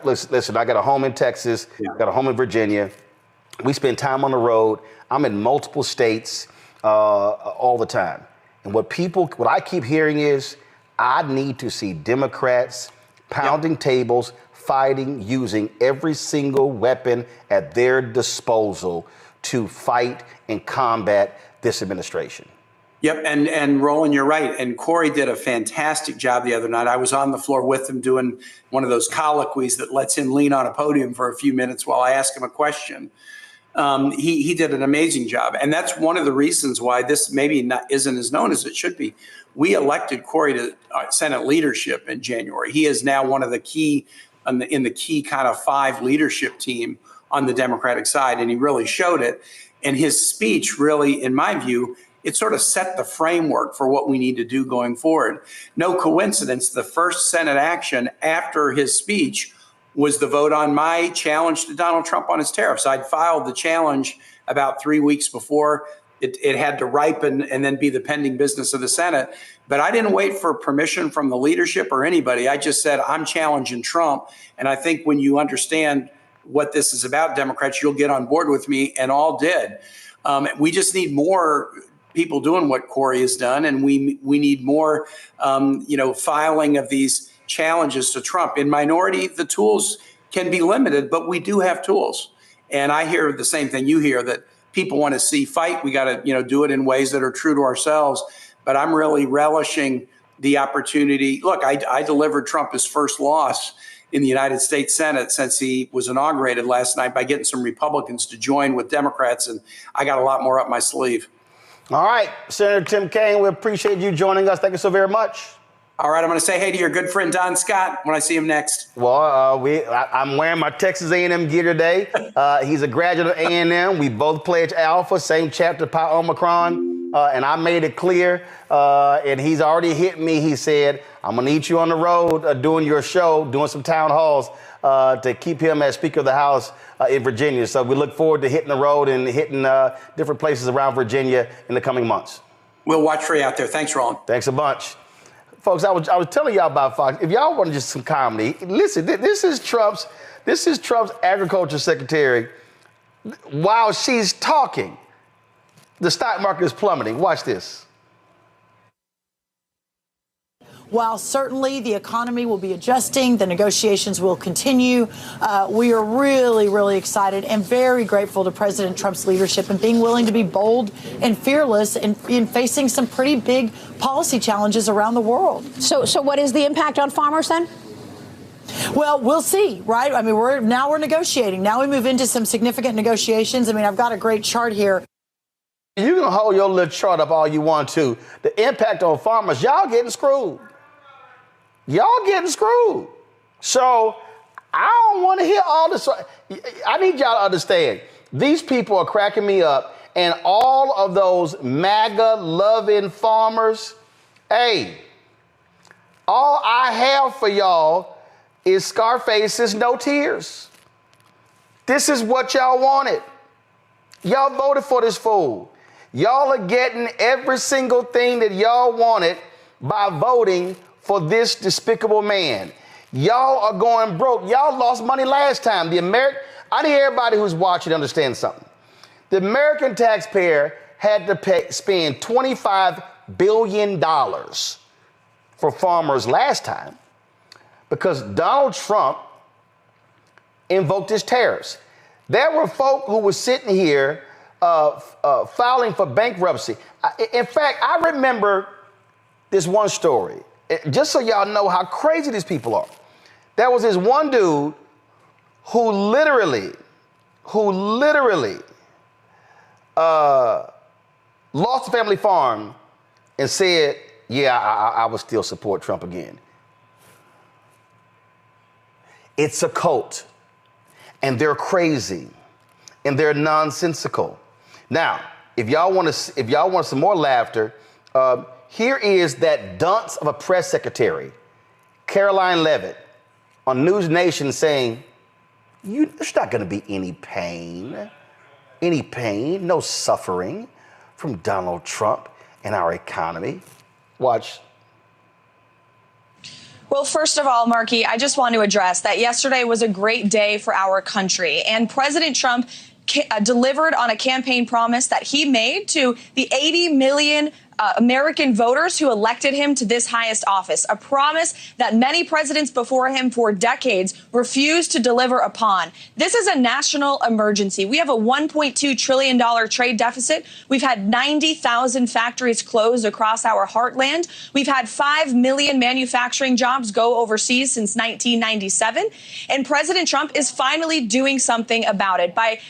Listen, I got a home in Texas, got a home in Virginia. We spend time on the road. I'm in multiple states all the time. And what I keep hearing is, I need to see Democrats pounding tables, fighting, using every single weapon at their disposal to fight and combat this administration. Yep, and Roland, you're right. And Cory did a fantastic job the other night. I was on the floor with him doing one of those colloquies that lets him lean on a podium for a few minutes while I ask him a question. He did an amazing job. And that's one of the reasons why this maybe isn't as known as it should be. We elected Cory to Senate leadership in January. He is now one of the key, in the key kind of 5 leadership team on the Democratic side, and he really showed it. And his speech really, in my view, it sort of set the framework for what we need to do going forward. No coincidence, the first Senate action after his speech was the vote on my challenge to Donald Trump on his tariffs. I'd filed the challenge about 3 weeks before. It had to ripen and then be the pending business of the Senate. But I didn't wait for permission from the leadership or anybody. I just said, I'm challenging Trump. And I think when you understand what this is about, Democrats, you'll get on board with me, and all did. We just need more people doing what Cory has done, and we need more, filing of these challenges to Trump. In minority, the tools can be limited, but we do have tools. And I hear the same thing you hear, that people want to see fight. We got to, do it in ways that are true to ourselves. But I'm really relishing the opportunity. Look, I delivered Trump his first loss in the United States Senate since he was inaugurated last night by getting some Republicans to join with Democrats, and I got a lot more up my sleeve. All right, Senator Tim Kaine, we appreciate you joining us. Thank you so very much. All right, I'm going to say hey to your good friend Don Scott when I see him next. Well, I'm wearing my Texas A&M gear today. He's a graduate of A&M. We both pledged Alpha, same chapter, Pi Omicron, and I made it clear. And he's already hit me. He said, I'm going to need you on the road doing your show, doing some town halls to keep him as Speaker of the House in Virginia. So we look forward to hitting the road and hitting different places around Virginia in the coming months. We'll watch for you out there. Thanks, Roland. Thanks a bunch. Folks, I was telling y'all about Fox. If y'all want just some comedy, listen, this is Trump's agriculture secretary. While she's talking, the stock market is plummeting. Watch this. While certainly the economy will be adjusting, the negotiations will continue. We are really, really excited and very grateful to President Trump's leadership and being willing to be bold and fearless in facing some pretty big policy challenges around the world. So what is the impact on farmers then? Well, we'll see, right? I mean, we're negotiating. Now we move into some significant negotiations. I mean, I've got a great chart here. You can hold your little chart up all you want to. The impact on farmers, y'all getting screwed. Y'all getting screwed. So I don't want to hear all this. I need y'all to understand, these people are cracking me up, and all of those MAGA loving farmers, hey, all I have for y'all is Scarface's No Tears. This is what y'all wanted. Y'all voted for this fool. Y'all are getting every single thing that y'all wanted by voting for this despicable man. Y'all are going broke. Y'all lost money last time. I need everybody who's watching to understand something. The American taxpayer had to spend $25 billion for farmers last time because Donald Trump invoked his tariffs. There were folk who were sitting here filing for bankruptcy. In fact, I remember this one story, just so y'all know how crazy these people are. There was this one dude who literally lost a family farm and said, yeah, I would still support Trump again. It's a cult, and they're crazy, and they're nonsensical. Now, if y'all want some more laughter, here is that dunce of a press secretary, Caroline Leavitt, on News Nation saying, there's not going to be any pain, no suffering from Donald Trump and our economy. Watch. Well, first of all, Markey, I just want to address that yesterday was a great day for our country, and President Trump delivered on a campaign promise that he made to the 80 million American voters who elected him to this highest office, a promise that many presidents before him for decades refused to deliver upon. This is a national emergency. We have a $1.2 trillion trade deficit. We've had 90,000 factories closed across our heartland. We've had 5 million manufacturing jobs go overseas since 1997. And President Trump is finally doing something about it by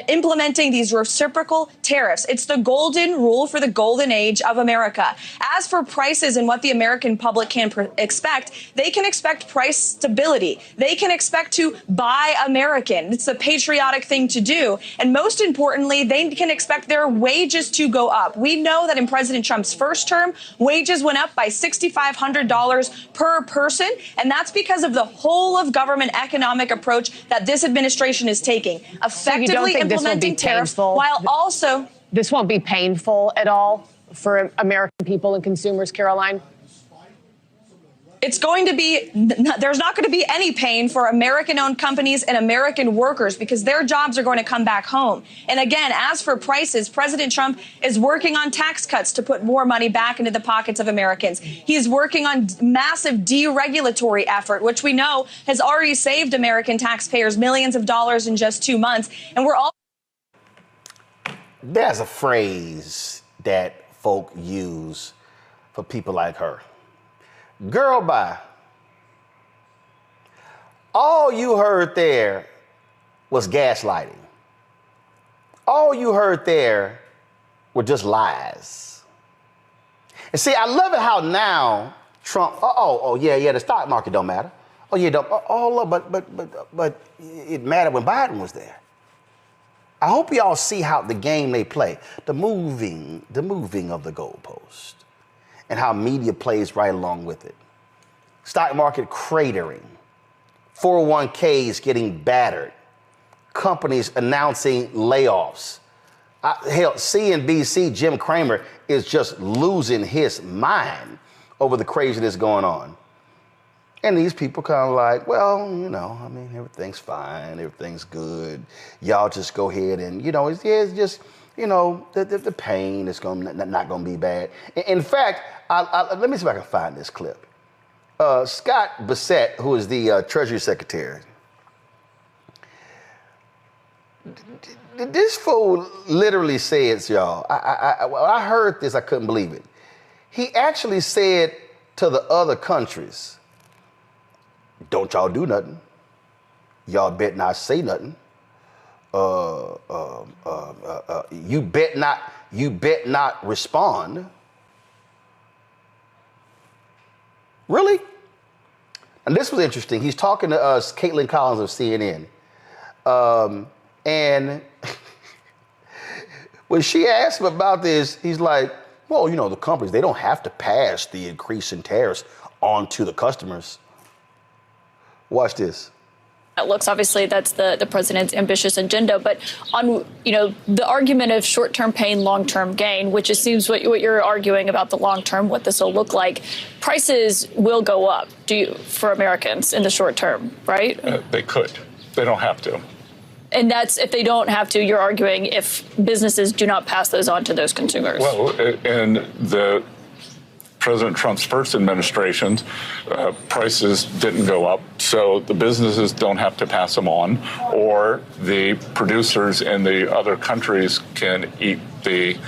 implementing these reciprocal tariffs. It's the golden rule for the golden age of America. As for prices and what the American public can expect, they can expect price stability. They can expect to buy American. It's a patriotic thing to do. And most importantly, they can expect their wages to go up. We know that in President Trump's first term, wages went up by $6,500 per person. And that's because of the whole of government economic approach that this administration is taking, effectively implementing tariffs while also... This won't be painful at all for American people and consumers, Caroline? It's going to be, there's not going to be any pain for American-owned companies and American workers because their jobs are going to come back home. And again, as for prices, President Trump is working on tax cuts to put more money back into the pockets of Americans. He's working on massive deregulatory effort, which we know has already saved American taxpayers millions of dollars in just 2 months. And we're all... There's a phrase that folk use for people like her. Girl, bye. All you heard there was gaslighting. All you heard there were just lies. And see, I love it how now Trump, yeah, the stock market don't matter. Oh, yeah, but it mattered when Biden was there. I hope y'all see how the game they play, the moving of the goalpost, and how media plays right along with it. Stock market cratering, 401ks getting battered, companies announcing layoffs. Hell, CNBC, Jim Cramer is just losing his mind over the craziness going on. And these people kind of like, well, everything's fine, everything's good. Y'all just go ahead and, it's just, the pain is not going to be bad. In fact, let me see if I can find this clip. Scott Bassett, who is the Treasury Secretary, this fool literally says, y'all, when I heard this, I couldn't believe it. He actually said to the other countries, don't y'all do nothing. Y'all bet not say nothing. You bet not respond. Really? And this was interesting. He's talking to us, Caitlin Collins of CNN. And when she asked him about this, he's like, well, the companies, they don't have to pass the increase in tariffs on to the customers. Watch this. It looks obviously that's the president's ambitious agenda, but on the argument of short-term pain, long-term gain, which it seems what you're arguing about the long-term, what this will look like, prices will go up for Americans in the short term, right? They could. They don't have to. And that's if they don't have to, you're arguing if businesses do not pass those on to those consumers. Well, in the President Trump's first administration, prices didn't go up, so the businesses don't have to pass them on, or the producers in the other countries can eat the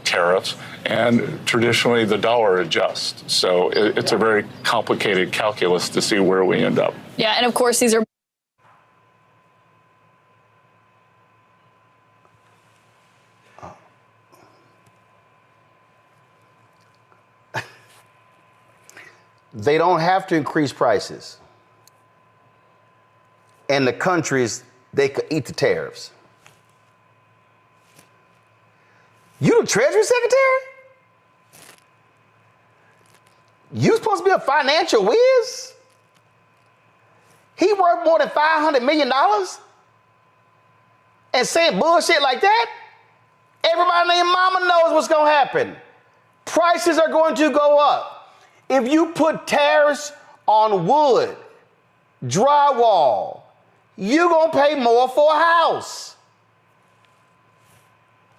tariffs, and traditionally the dollar adjusts. So it's a very complicated calculus to see where we end up. Yeah, and of course these are they don't have to increase prices. And the countries, they could eat the tariffs. You the Treasury Secretary? You supposed to be a financial whiz? He worth more than $500 million? And saying bullshit like that? Everybody named Mama knows what's gonna happen. Prices are going to go up. If you put tariffs on wood, drywall, you're gonna pay more for a house.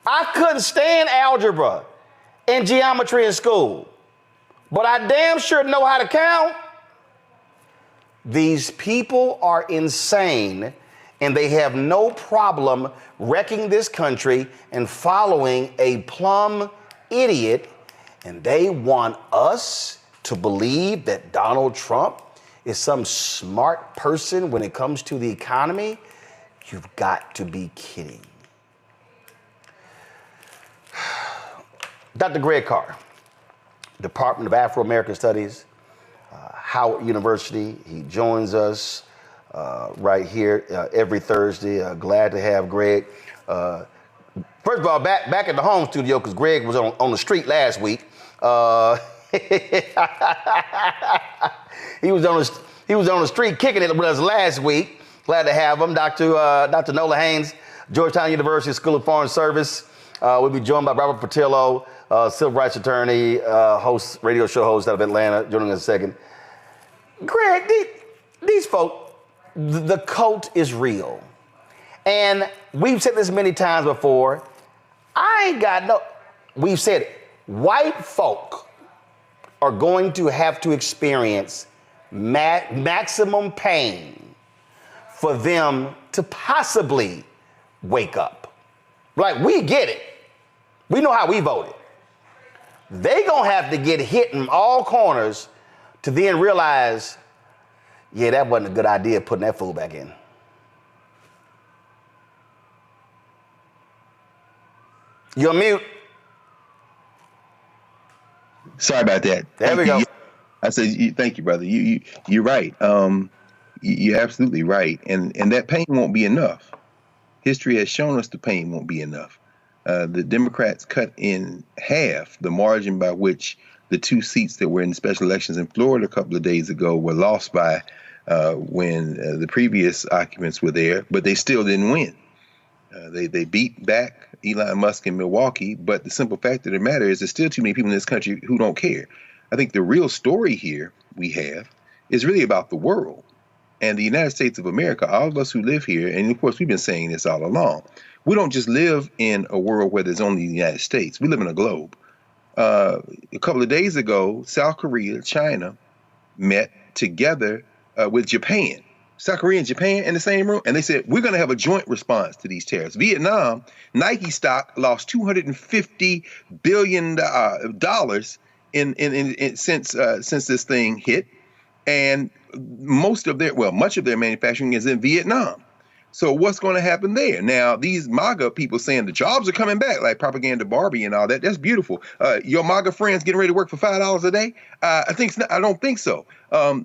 I couldn't stand algebra and geometry in school, but I damn sure know how to count. These people are insane, and they have no problem wrecking this country and following a plumb idiot, and they want us to believe that Donald Trump is some smart person when it comes to the economy. You've got to be kidding. Dr. Greg Carr, Department of Afro-American Studies, Howard University. He joins us right here every Thursday. Glad to have Greg. First of all, back at the home studio, because Greg was on the street last week. He was on the street kicking it with us last week. Glad to have him, Dr. Nola Haynes, Georgetown University School of Foreign Service. We'll be joined by Robert Patillo, civil rights attorney, radio show host out of Atlanta, joining us in a second. Greg, these folks, the cult is real. And we've said this many times before. We've said white folk are going to have to experience maximum pain for them to possibly wake up. Like, we get it. We know how we voted. They gonna have to get hit in all corners to then realize, yeah, that wasn't a good idea putting that fool back in. You're on mute. Sorry about that. There we go. I said, thank you, brother. You're right. You're absolutely right. And that pain won't be enough. History has shown us the pain won't be enough. The Democrats cut in half the margin by which the 2 seats that were in the special elections in Florida a couple of days ago were lost by when the previous occupants were there, but they still didn't win. They beat back Elon Musk in Milwaukee, but the simple fact of the matter is there's still too many people in this country who don't care. I think the real story here we have is really about the world and the United States of America. All of us who live here, and of course we've been saying this all along, we don't just live in a world where there's only the United States. We live in a globe. A couple of days ago, South Korea, China met together with Japan. South Korea and Japan in the same room, and they said, we're going to have a joint response to these tariffs. Vietnam, Nike stock lost $250 billion since this thing hit, and much of their manufacturing is in Vietnam. So what's going to happen there? Now, these MAGA people saying the jobs are coming back, like Propaganda Barbie and all that. That's beautiful. Your MAGA friends getting ready to work for $5 a day? I don't think so.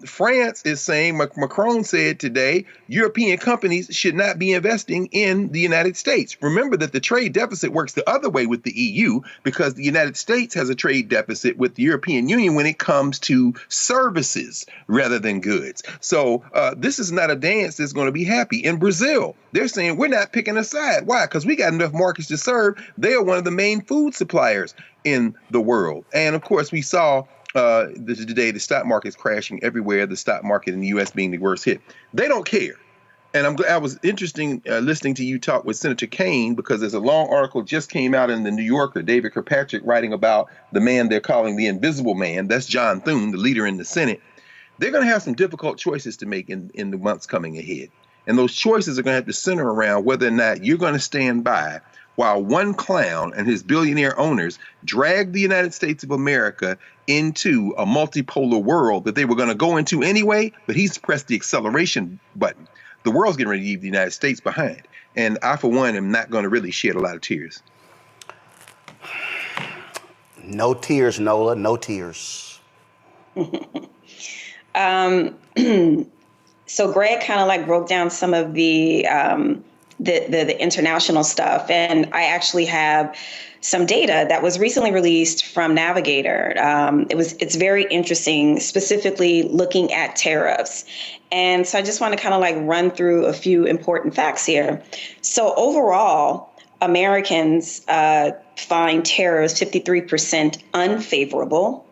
France is saying, Macron said today, European companies should not be investing in the United States. Remember that the trade deficit works the other way with the EU because the United States has a trade deficit with the European Union when it comes to services rather than goods. So this is not a dance that's going to be happy. In Brazil, they're saying we're not picking a side. Why? Because we got enough markets to serve. They are one of the main food suppliers in the world. And of course, we saw today the stock market's crashing everywhere, the stock market in the U.S. being the worst hit. They don't care. And I was interesting listening to you talk with Senator Kaine, because there's a long article just came out in the New Yorker, David Kirkpatrick, writing about the man they're calling the invisible man. That's John Thune, the leader in the Senate. They're going to have some difficult choices to make in the months coming ahead. And those choices are going to have to center around whether or not you're going to stand by while one clown and his billionaire owners drag the United States of America into a multipolar world that they were going to go into anyway, but he's pressed the acceleration button. The world's getting ready to leave the United States behind. And I, for one, am not going to really shed a lot of tears. No tears, Nola, no tears. So Greg kind of like broke down some of the international stuff, and I actually have some data that was recently released from Navigator. It's very interesting, specifically looking at tariffs. And so I just want to kind of like run through a few important facts here. So overall, Americans find tariffs 53% unfavorable.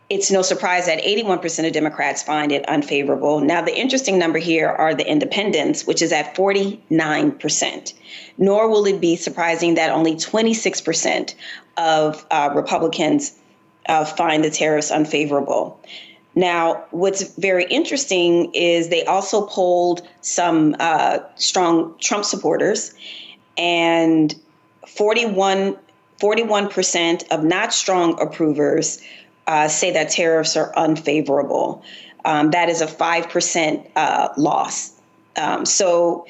It's no surprise that 81% of Democrats find it unfavorable. Now, the interesting number here are the independents, which is at 49%. Nor will it be surprising that only 26% of Republicans find the tariffs unfavorable. Now, what's very interesting is they also polled some strong Trump supporters, and 41% of not strong approvers say that tariffs are unfavorable. That is a 5% loss. So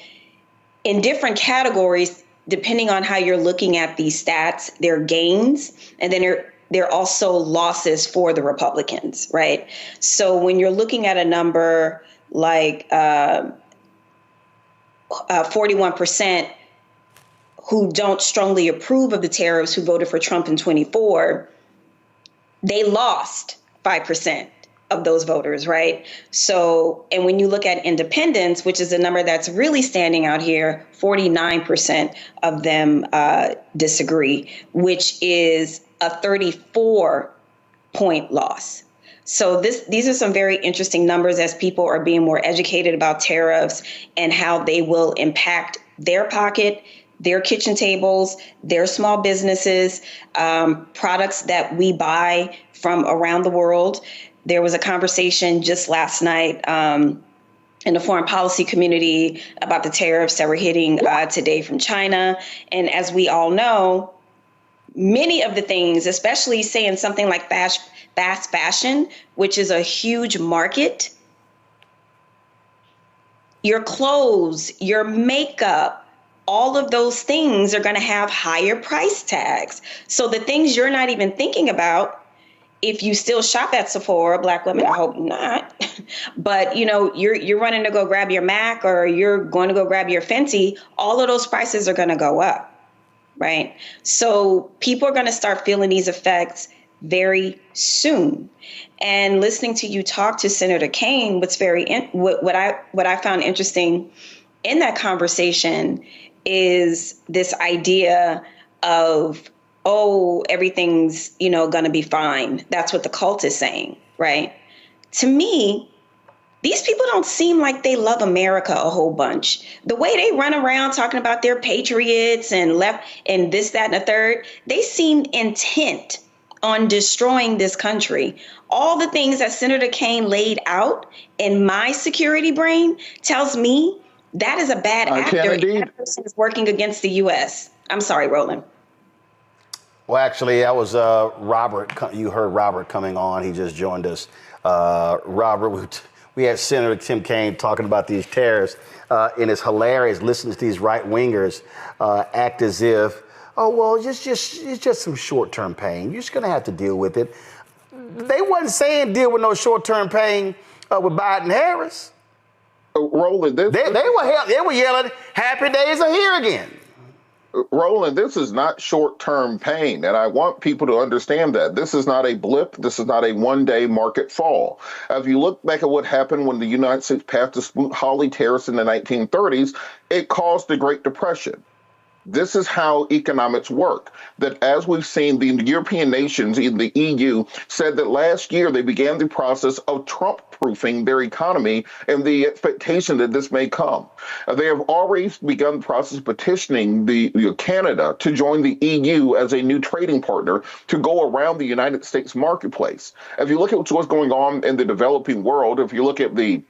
in different categories, depending on how you're looking at these stats, there are gains, and then there are also losses for the Republicans, right? So when you're looking at a number like 41% who don't strongly approve of the tariffs, who voted for Trump in 24, they lost 5% of those voters, right? So, and when you look at independents, which is a number that's really standing out here, 49% of them disagree, which is a 34-point loss. So these are some very interesting numbers as people are being more educated about tariffs and how they will impact their pocket, their kitchen tables, their small businesses, products that we buy from around the world. There was a conversation just last night in the foreign policy community about the tariffs that were hitting today from China. And as we all know, many of the things, especially saying something like fast fashion, which is a huge market, your clothes, your makeup, all of those things are going to have higher price tags. So the things you're not even thinking about, if you still shop at Sephora, Black women, I hope not, but you're running to go grab your MAC or you're going to go grab your Fenty, all of those prices are going to go up, right? So people are going to start feeling these effects very soon. And listening to you talk to Senator Kaine, what I found interesting in that conversation is this idea of, oh, everything's, going to be fine. That's what the cult is saying, right? To me, these people don't seem like they love America a whole bunch. The way they run around talking about their patriots and left and this, that, and the third, they seem intent on destroying this country. All the things that Senator Kaine laid out in my security brain tells me that is a bad actor, and that person is working against the U.S. I'm sorry, Roland. Well, actually, that was Robert. You heard Robert coming on. He just joined us. Robert, we had Senator Tim Kaine talking about these tariffs, and it's hilarious listening to these right-wingers act as if, oh, well, it's just some short-term pain. You're just going to have to deal with it. They wasn't saying deal with no short-term pain with Biden-Harris. Roland, they were yelling, happy days are here again. Roland, this is not short-term pain, and I want people to understand that. This is not a blip. This is not a one-day market fall. If you look back at what happened when the United States passed the Smoot-Hawley tariffs in the 1930s, it caused the Great Depression. This is how economics work. That as we've seen, the European nations in the EU said that last year they began the process of Trump-proofing their economy and the expectation that this may come. They have already begun the process of petitioning Canada to join the EU as a new trading partner to go around the United States marketplace. If you look at what's going on in the developing world, if you look at the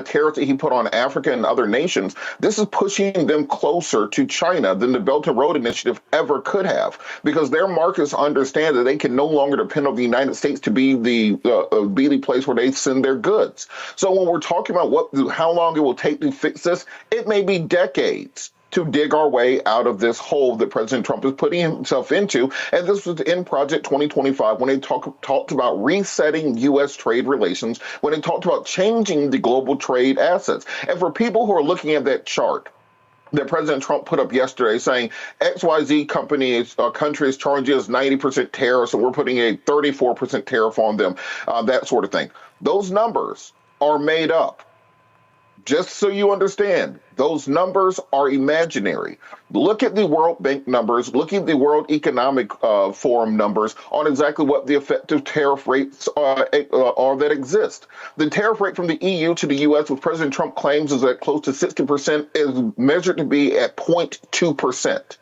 tariffs that he put on Africa and other nations, this is pushing them closer to China than the Belt and Road Initiative ever could have, because their markets understand that they can no longer depend on the United States to be the place where they send their goods. So when we're talking about how long it will take to fix this, it may be decades to dig our way out of this hole that President Trump is putting himself into. And this was in Project 2025 when they talked about resetting U.S. trade relations, when they talked about changing the global trade assets. And for people who are looking at that chart that President Trump put up yesterday saying XYZ country is charging us 90% tariffs and we're putting a 34% tariff on them, that sort of thing. Those numbers are made up. Just so you understand, those numbers are imaginary. Look at the World Bank numbers, look at the World Economic Forum numbers on exactly what the effective tariff rates are that exist. The tariff rate from the EU to the U.S., which President Trump claims is at close to 60%, is measured to be at 0.2%.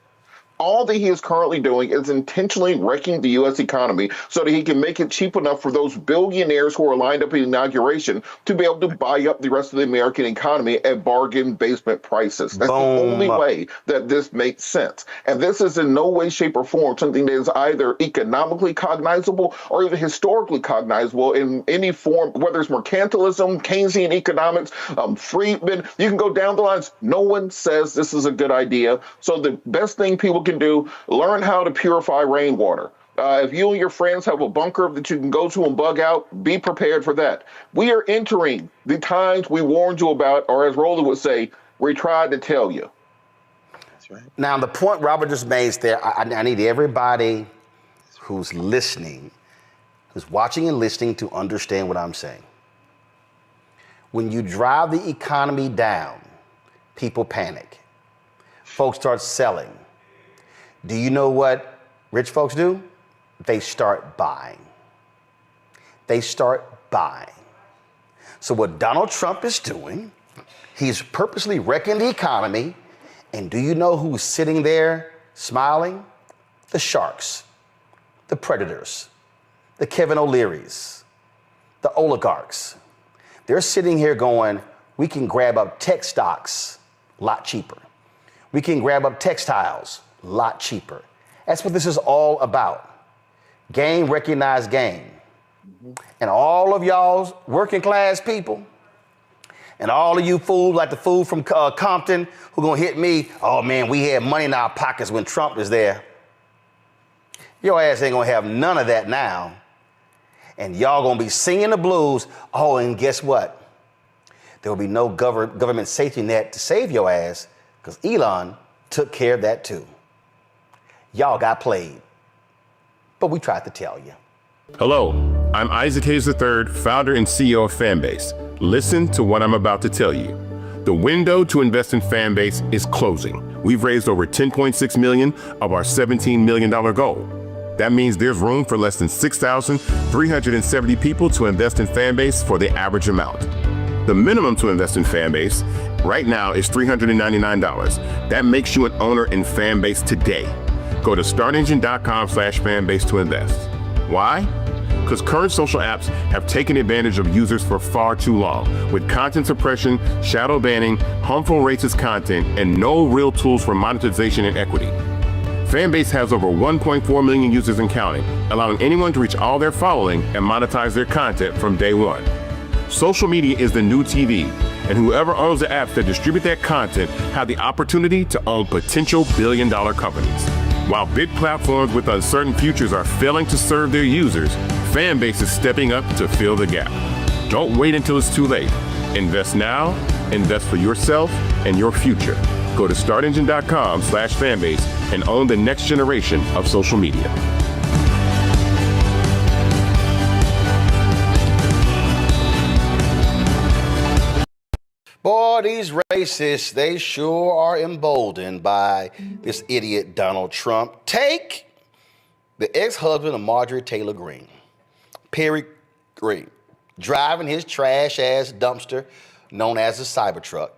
All that he is currently doing is intentionally wrecking the U.S. economy so that he can make it cheap enough for those billionaires who are lined up in inauguration to be able to buy up the rest of the American economy at bargain basement prices. That's the only way that this makes sense. And this is in no way, shape, or form something that is either economically cognizable or even historically cognizable in any form, whether it's mercantilism, Keynesian economics, Friedman. You can go down the lines. No one says this is a good idea. So the best thing people can do, learn how to purify rainwater. If you and your friends have a bunker that you can go to and bug out, be prepared for that. We are entering the times we warned you about, or as Roland would say, we tried to tell you. That's right. Now, the point Robert just made there, I need everybody who's listening, who's watching and listening to understand what I'm saying. When you drive the economy down, people panic. Folks start selling. Do you know what rich folks do? They start buying. They start buying. So what Donald Trump is doing, he's purposely wrecking the economy. And do you know who's sitting there smiling? The sharks, the predators, the Kevin O'Learys, the oligarchs. They're sitting here going, we can grab up tech stocks a lot cheaper. We can grab up textiles a lot cheaper. That's what this is all about. Game, recognize game. And all of y'all's working class people and all of you fools like the fool from Compton who gonna hit me, oh man, we had money in our pockets when Trump was there. Your ass ain't gonna have none of that now. And y'all gonna be singing the blues. Oh, and guess what? There will be no government safety net to save your ass because Elon took care of that too. Y'all got played, but we tried to tell you. Hello, I'm Isaac Hayes III, founder and CEO of Fanbase. Listen to what I'm about to tell you. The window to invest in Fanbase is closing. We've raised over $10.6 million of our $17 million goal. That means there's room for less than 6,370 people to invest in Fanbase for the average amount. The minimum to invest in Fanbase right now is $399. That makes you an owner in Fanbase today. Go to startengine.com/fanbase to invest. Why? Because current social apps have taken advantage of users for far too long, with content suppression, shadow banning, harmful racist content, and no real tools for monetization and equity. Fanbase has over 1.4 million users and counting, allowing anyone to reach all their following and monetize their content from day one. Social media is the new TV, and whoever owns the apps that distribute that content have the opportunity to own potential billion-dollar companies. While big platforms with uncertain futures are failing to serve their users, Fanbase is stepping up to fill the gap. Don't wait until it's too late. Invest now, invest for yourself and your future. Go to startengine.com/fanbase and own the next generation of social media. Boy, these racists, they sure are emboldened by this idiot Donald Trump. Take the ex-husband of Marjorie Taylor Greene, Perry Greene, driving his trash-ass dumpster known as the Cybertruck.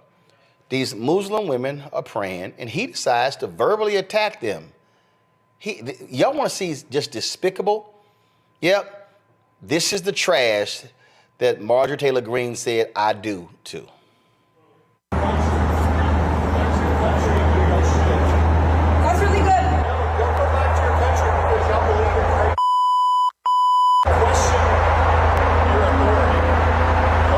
These Muslim women are praying, and he decides to verbally attack them. Y'all want to see just despicable? Yep, this is the trash that Marjorie Taylor Greene said I do to. That's really good. Don't go back to your country because y'all believe in crazy. Question your authority. Go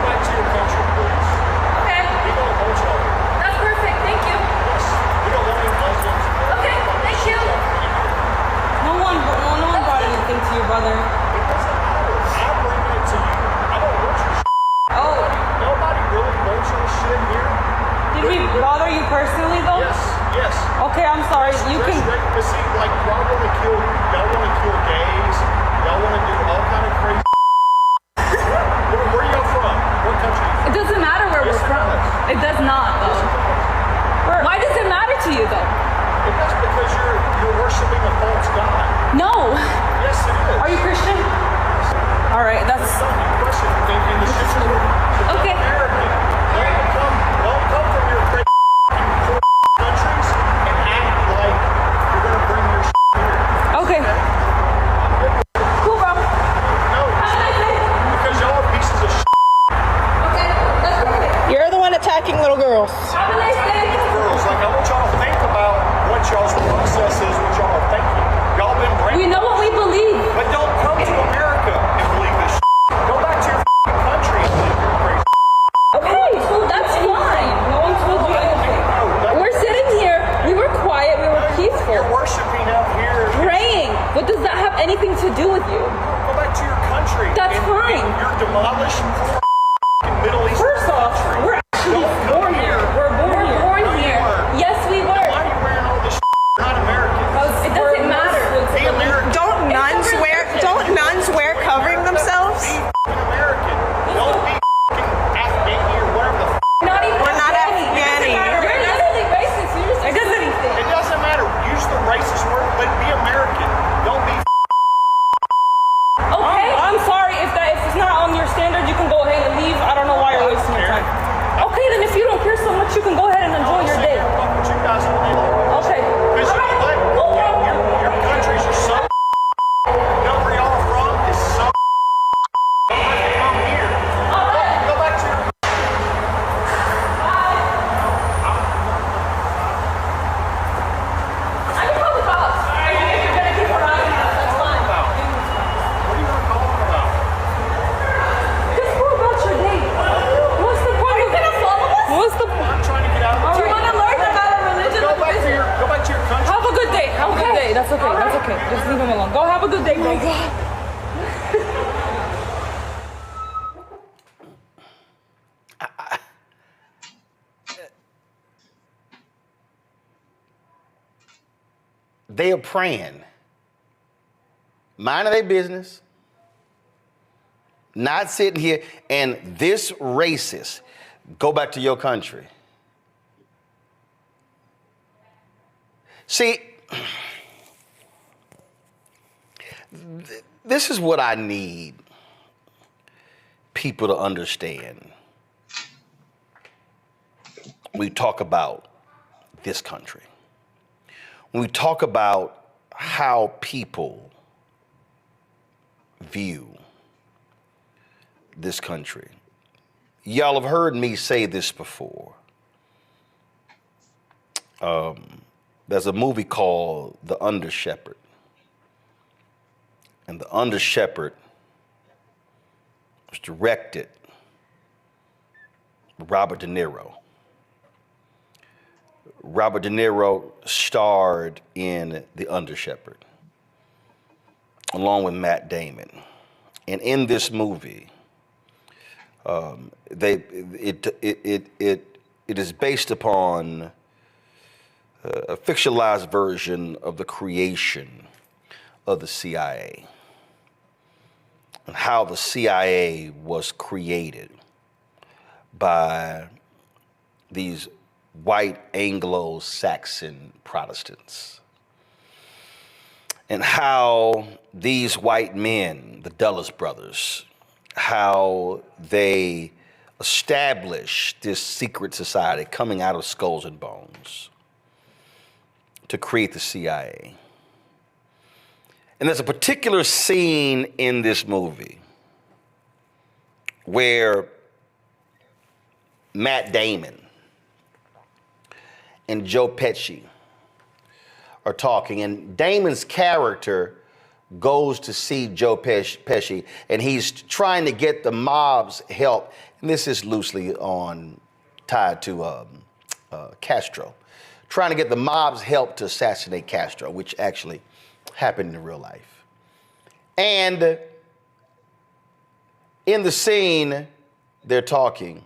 back to your country, please. Okay. We don't hold y'all. That's perfect. Thank you. Yes. We don't want any Muslims. Okay. Thank you. No one brought anything to you, brother. It doesn't matter. I'm bringing it to you. I don't want your shit. Oh. Nobody really wants your shit here. Did we bother you personally, though? Yes, yes. Okay, I'm sorry. You can. But see, like, y'all want to kill gays. Y'all want to do all kind of crazy. Where are y'all from? What country? It doesn't matter where we're from. It does not, though. Why does it matter to you, though? It's because you're worshiping a false god. No. Yes, it is. Are you Christian? All right, that's. Christian. In the scripture. Okay. American. Don't come from your crazy countries and act like you're going to bring your here. Okay. Cool, bro. No. Because y'all are pieces of Okay, that's perfect. You're the one attacking little girls. Have a nice day. Girls, like, I want y'all to think about what y'all's process is, what y'all are thinking. Y'all been brainwashed. We know what we believe. But don't come to America and believe this Go back to your country and believe you're crazy. Okay, so that's fine. No one told you anything. We're sitting here. We were quiet. We were peaceful. You're worshiping out here. Praying. What does that have anything to do with you? Go back to your country. That's fine. You're demolished Middle East. First off, we're actually born here. We're born here. Yes, we were. Why are you wearing all this You're not American. It doesn't matter. Be American. Don't nuns wear covering themselves? Be American. Don't be Afghani or whatever the not even We're not Afghani. You're literally racist. You just it anything. It doesn't matter. Use the racist word, but be American. Don't be Okay. I'm sorry if it's not on your standard, you can go ahead and leave. I don't know why you're wasting your time. Okay, then if you don't care so much, you can go ahead and enjoy your day. Okay. Because your countries are so where y'all are from is so come here. Go back to your I can call the cops. If you're gonna keep around, that's fine. What are you gonna call them about? Just go about your day. What's the point? Are you gonna follow us? What's the point? I'm trying to get out of Do you want to learn about a religion? Go back to your country. Have a good day. Have a good day. That's okay. That's okay. Just leave him alone. Go have a good day, bro. Oh my God. They are praying, minding their business, not sitting here, and this racist, go back to your country. See, this is what I need people to understand. We talk about this country. When we talk about how people view this country, y'all have heard me say this before. There's a movie called The Under Shepherd. And The Under Shepherd was directed by Robert De Niro. Robert De Niro starred in The Under Shepherd, along with Matt Damon. And in this movie, it is based upon a fictionalized version of the creation of the CIA and how the CIA was created by these white Anglo-Saxon Protestants, and how these white men, the Dulles brothers, how they established this secret society coming out of skulls and bones to create the CIA. And there's a particular scene in this movie where Matt Damon and Joe Pesci are talking, and Damon's character goes to see Joe Pesci, and he's trying to get the mob's help. And this is loosely tied to Castro, trying to get the mob's help to assassinate Castro, which actually happened in real life. And in the scene, they're talking,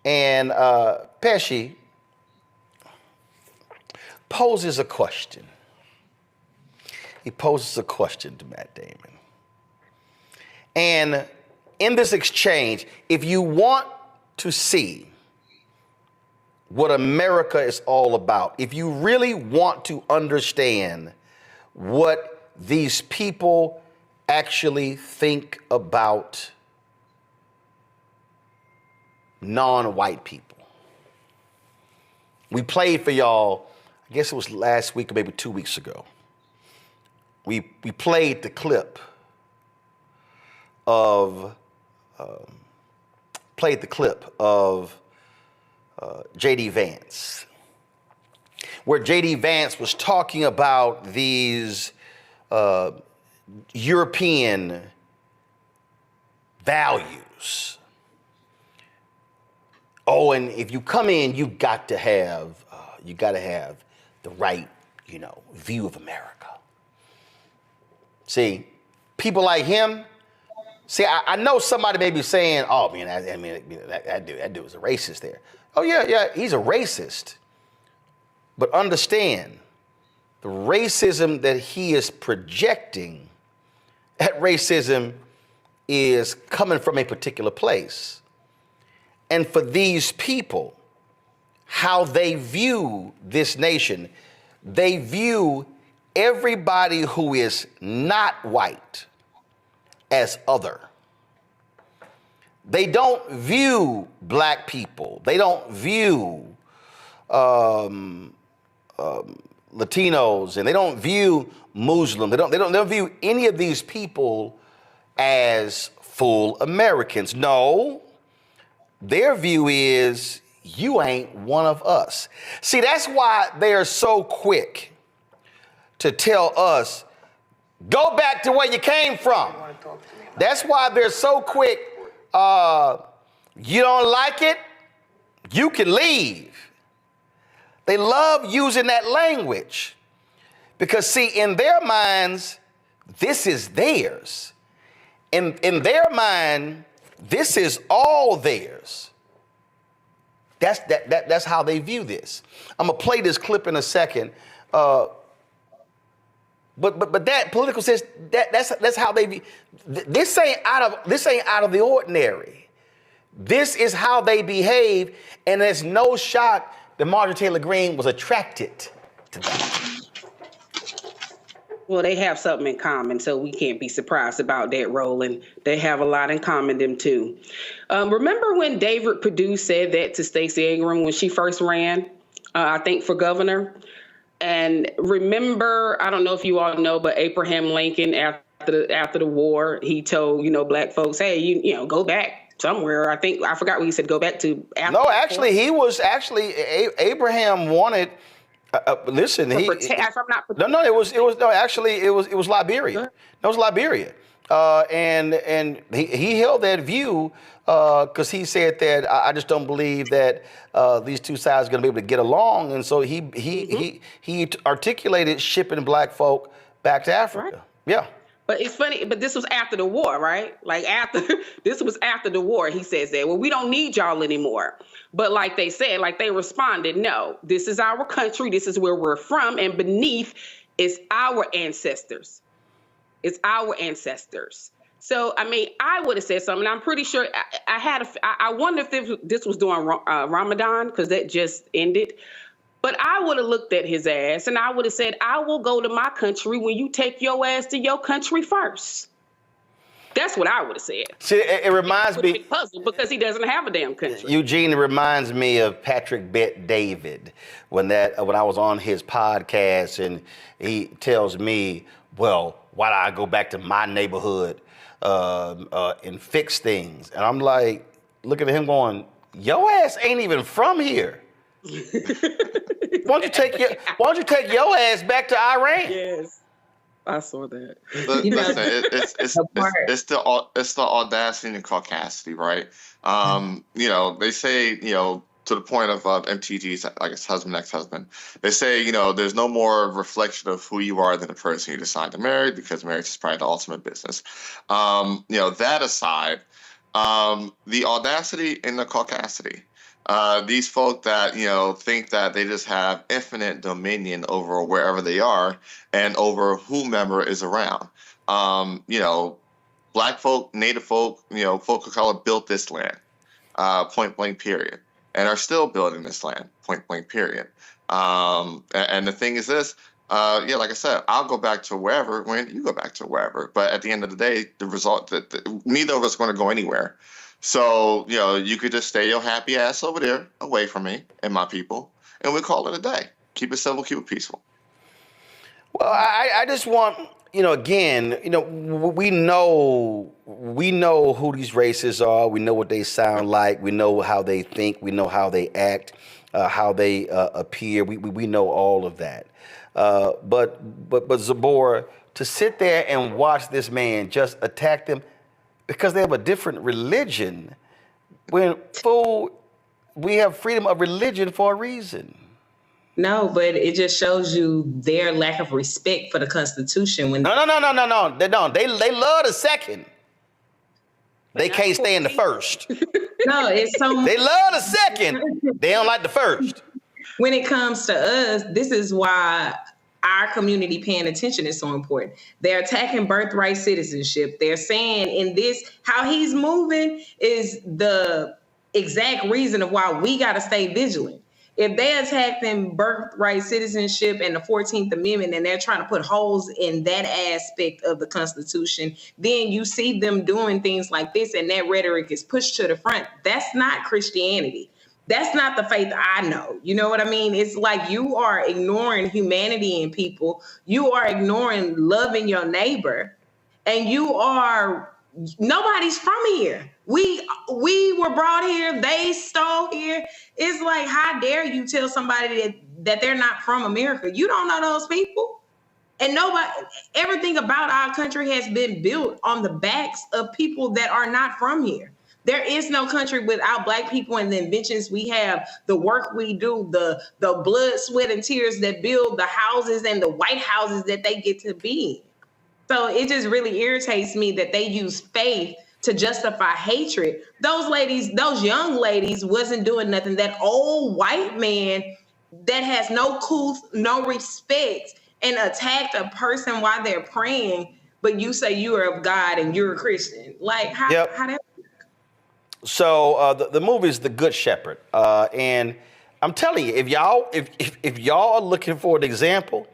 and Pesci poses a question. He poses a question to Matt Damon. And in this exchange, if you want to see what America is all about, if you really want to understand what these people actually think about non-white people, we played for y'all, I guess it was last week or maybe 2 weeks ago. We played the clip of J.D. Vance, where J.D. Vance was talking about these European values. Oh, and if you come in, you got to have the right, view of America. See, people like him. See, I know somebody may be saying, "Oh man, that dude was a racist there." Oh yeah, he's a racist. But understand, the racism that he is projecting, that racism is coming from a particular place. And for these people, how they view this nation, they view everybody who is not white as other. They don't view black people. They don't view Latinos, and they don't view Muslim. They don't view any of these people as full Americans. No, their view is you ain't one of us. See, that's why they are so quick to tell us, go back to where you came from. That's why they're so quick. You don't like it? You can leave. They love using that language because, see, in their minds, this is theirs. In their mind, this is all theirs. That's how they view this. I'm gonna play this clip in a second. But that political sense, that's how they view. This ain't out of the ordinary. This is how they behave, and there's no shock that Marjorie Taylor Greene was attracted to that. Well, they have something in common, so we can't be surprised about that, Roland. They have a lot in common, them too. Remember when David Perdue said that to Stacey Abrams when she first ran, I think, for governor? And remember, I don't know if you all know, but Abraham Lincoln, after the war, he told, black folks, hey, you go back somewhere. I forgot what he said, go back to Africa. No, actually, Abraham wanted, listen, it was Liberia. It was Liberia. And he held that view because he said that I just don't believe that these two sides are going to be able to get along, and so he articulated shipping black folk back to Africa. Right. Yeah. But it's funny, but this was after the war, right? This was after the war. He says that, well, we don't need y'all anymore. But like they said, they responded, no, this is our country. This is where we're from. And beneath is our ancestors. It's our ancestors. So, I mean, I would have said something. I'm pretty sure I wonder if this was during Ramadan, because that just ended. But I would have looked at his ass and I would have said, I will go to my country when you take your ass to your country first. That's what I would have said. See, it reminds me, puzzled because he doesn't have a damn country. Eugene, it reminds me of Patrick Bet-David when I was on his podcast and he tells me, well, why do I go back to my neighborhood and fix things? And I'm like, looking at him going, your ass ain't even from here. Why don't you take your ass back to Iran? Yes, I saw that. Listen, it's the audacity and caucasity, right? They say, to the point of MTG's, I guess, husband, ex-husband, they say, there's no more reflection of who you are than the person you decide to marry, because marriage is probably the ultimate business. That aside, the audacity and the caucasity. These folk that, think that they just have infinite dominion over wherever they are and over whomever is around. Black folk, Native folk, folk of color built this land, point blank, period, and are still building this land, point blank, period. And the thing is this, like I said, I'll go back to wherever when you go back to wherever. But at the end of the day, the result that neither of us are going to go anywhere. So, you could just stay your happy ass over there away from me and my people, and we call it a day. Keep it civil, keep it peaceful. Well, I just want, again, we know who these racists are. We know what they sound like. We know how they think. We know how they act, how they appear. We know all of that. But Zabor, to sit there and watch this man just attack them because they have a different religion, when, fool, we have freedom of religion for a reason. No, but it just shows you their lack of respect for the Constitution. When No. They don't. They love the second. They can't stand the first. No, it's so. They love the second. They don't like the first. When it comes to us, this is why our community paying attention is so important. They're attacking birthright citizenship. They're saying in this, how he's moving is the exact reason of why we got to stay vigilant. If they attack them birthright citizenship and the 14th Amendment, and they're trying to put holes in that aspect of the Constitution, then you see them doing things like this, and that rhetoric is pushed to the front. That's not Christianity. That's not the faith I know. You know what I mean? It's like you are ignoring humanity in people. You are ignoring loving your neighbor, and nobody's from here. We were brought here. They stole here. It's like, how dare you tell somebody that they're not from America? You don't know those people. And everything about our country has been built on the backs of people that are not from here. There is no country without Black people and the inventions we have, the work we do, the blood, sweat, and tears that build the houses and the White Houses that they get to be in. So it just really irritates me that they use faith to justify hatred. Those young ladies wasn't doing nothing. That old white man that has no respect and attacked a person while they're praying, but you say you are of God and you're a Christian. Like, how that work? So the movie is The Good Shepherd. And I'm telling you, if y'all are looking for an example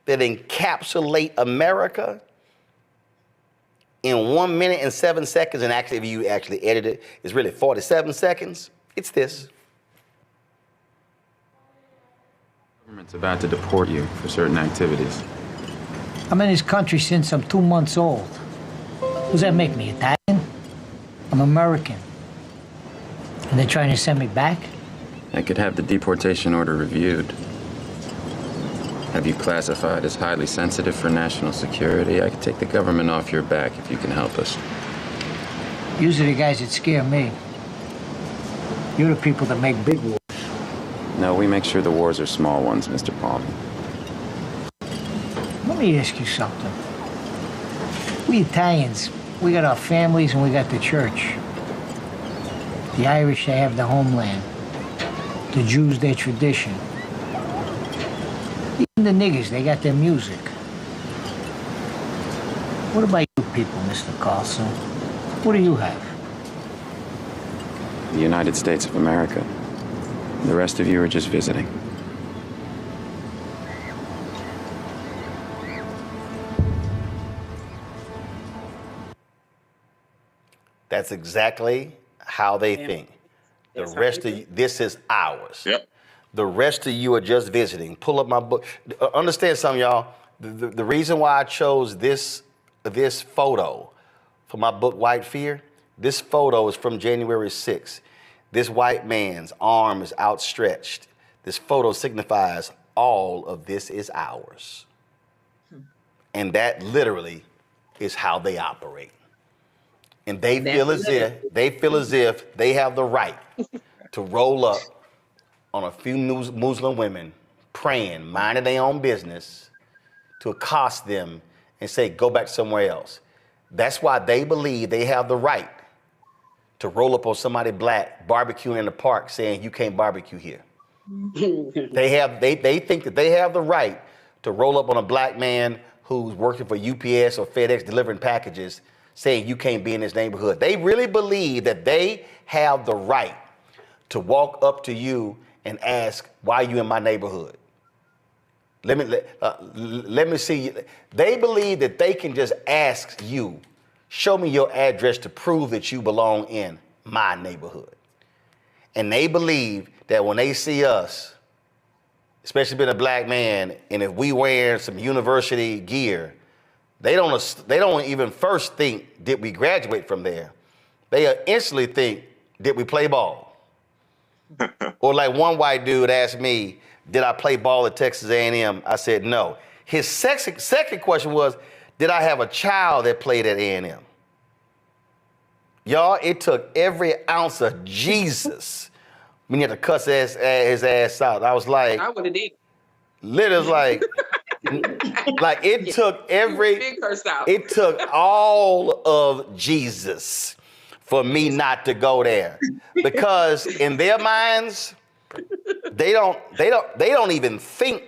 that encapsulate America in 1 minute and 7 seconds, and actually, if you actually edit it, it's really 47 seconds. It's this. The government's about to deport you for certain activities. I'm in this country since I'm 2 months old. Does that make me Italian? I'm American. And they're trying to send me back? I could have the deportation order reviewed. Have you classified as highly sensitive for national security? I could take the government off your back if you can help us. Usually the guys that scare me. You're the people that make big wars. No, we make sure the wars are small ones, Mr. Palmer. Let me ask you something. We Italians, we got our families and we got the church. The Irish, they have the homeland. The Jews, their tradition. Even the niggers, they got their music. What about you people, Mr. Carlson. What do you have? The United States of America. The rest of you are just visiting. That's exactly how they think. The rest of you, this is ours. Yep. The rest of you are just visiting. Pull up my book. Understand something, y'all. The reason why I chose this photo for my book, White Fear, this photo is from January 6th. This white man's arm is outstretched. This photo signifies all of this is ours. And that literally is how they operate. And they feel as if they have the right to roll up on a few Muslim women praying, minding their own business, to accost them and say, go back somewhere else. That's why they believe they have the right to roll up on somebody black barbecuing in the park saying you can't barbecue here. They think that they have the right to roll up on a black man who's working for UPS or FedEx delivering packages saying you can't be in this neighborhood. They really believe that they have the right to walk up to you and ask, why are you in my neighborhood? Let me see. They believe that they can just ask you, show me your address to prove that you belong in my neighborhood. And they believe that when they see us, especially being a black man, and if we wearing some university gear, they don't even first think, did we graduate from there? They instantly think, did we play ball? Or like one white dude asked me, did I play ball at Texas A&M? I said no. His second question was, did I have a child that played at A&M? Y'all, it took every ounce of Jesus when you had to cuss his ass out. I was like, I would have did. Literally like it took all of Jesus for me not to go there, because in their minds, they don't even think,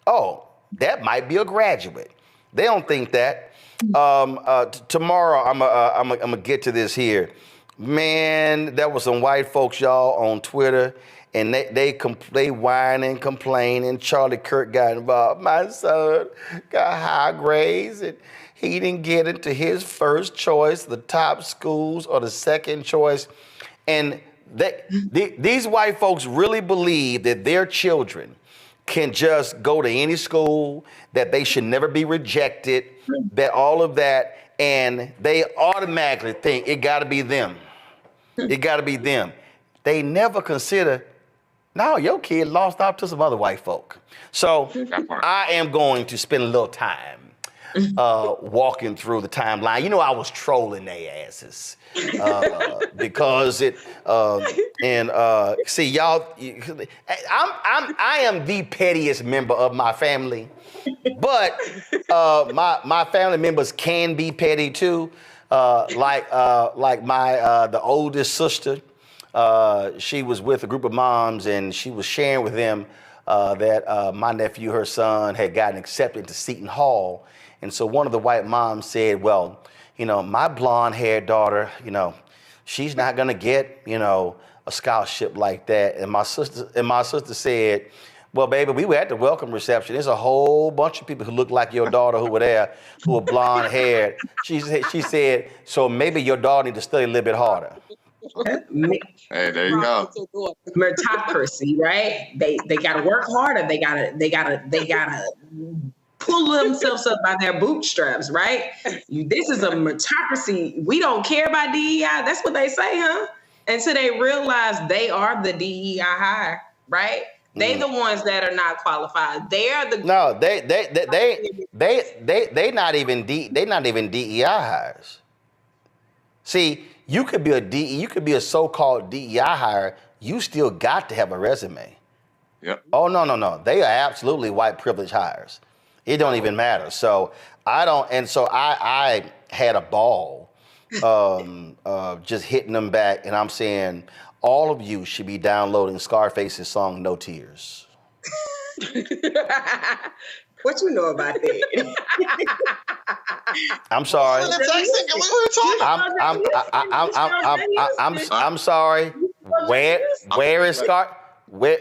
oh, that might be a graduate. They don't think that. Tomorrow, I'm gonna get to this here. Man, there was some white folks, y'all, on Twitter, and they whine and complain, and Charlie Kirk got involved. My son got high grades, and he didn't get into his first choice, the top schools, or the second choice. And these white folks really believe that their children can just go to any school, that they should never be rejected, that all of that, and they automatically think it got to be them. It got to be them. They never consider, no, your kid lost out to some other white folk. So I am going to spend a little time walking through the timeline. You know, I was trolling their asses because see, y'all, I am the pettiest member of my family, but my family members can be petty too. Like the oldest sister, she was with a group of moms, and she was sharing with them that my nephew, her son, had gotten accepted to Seton Hall. And so one of the white moms said, well, you know, my blonde-haired daughter, you know, she's not gonna get, you know, a scholarship like that. And my sister said, well, baby, we were at the welcome reception. There's a whole bunch of people who look like your daughter who were there, who were blonde-haired. She said, so maybe your daughter needs to study a little bit harder. Hey, there you go. Meritocracy, right? They gotta work harder. They gotta pull themselves up by their bootstraps, right? This is a meritocracy. We don't care about DEI. That's what they say, huh? Until they realize they are the DEI hire, right? They the ones that are not qualified. They are the they not even DEI hires. See, you could be a so-called DEI hire. You still got to have a resume. Yep. Oh no. They are absolutely white privilege hires. It don't even matter. So I had a ball just hitting them back, and I'm saying all of you should be downloading Scarface's song "No Tears." What you know about that? I'm sorry. I'm sorry. Where is Scar? Where?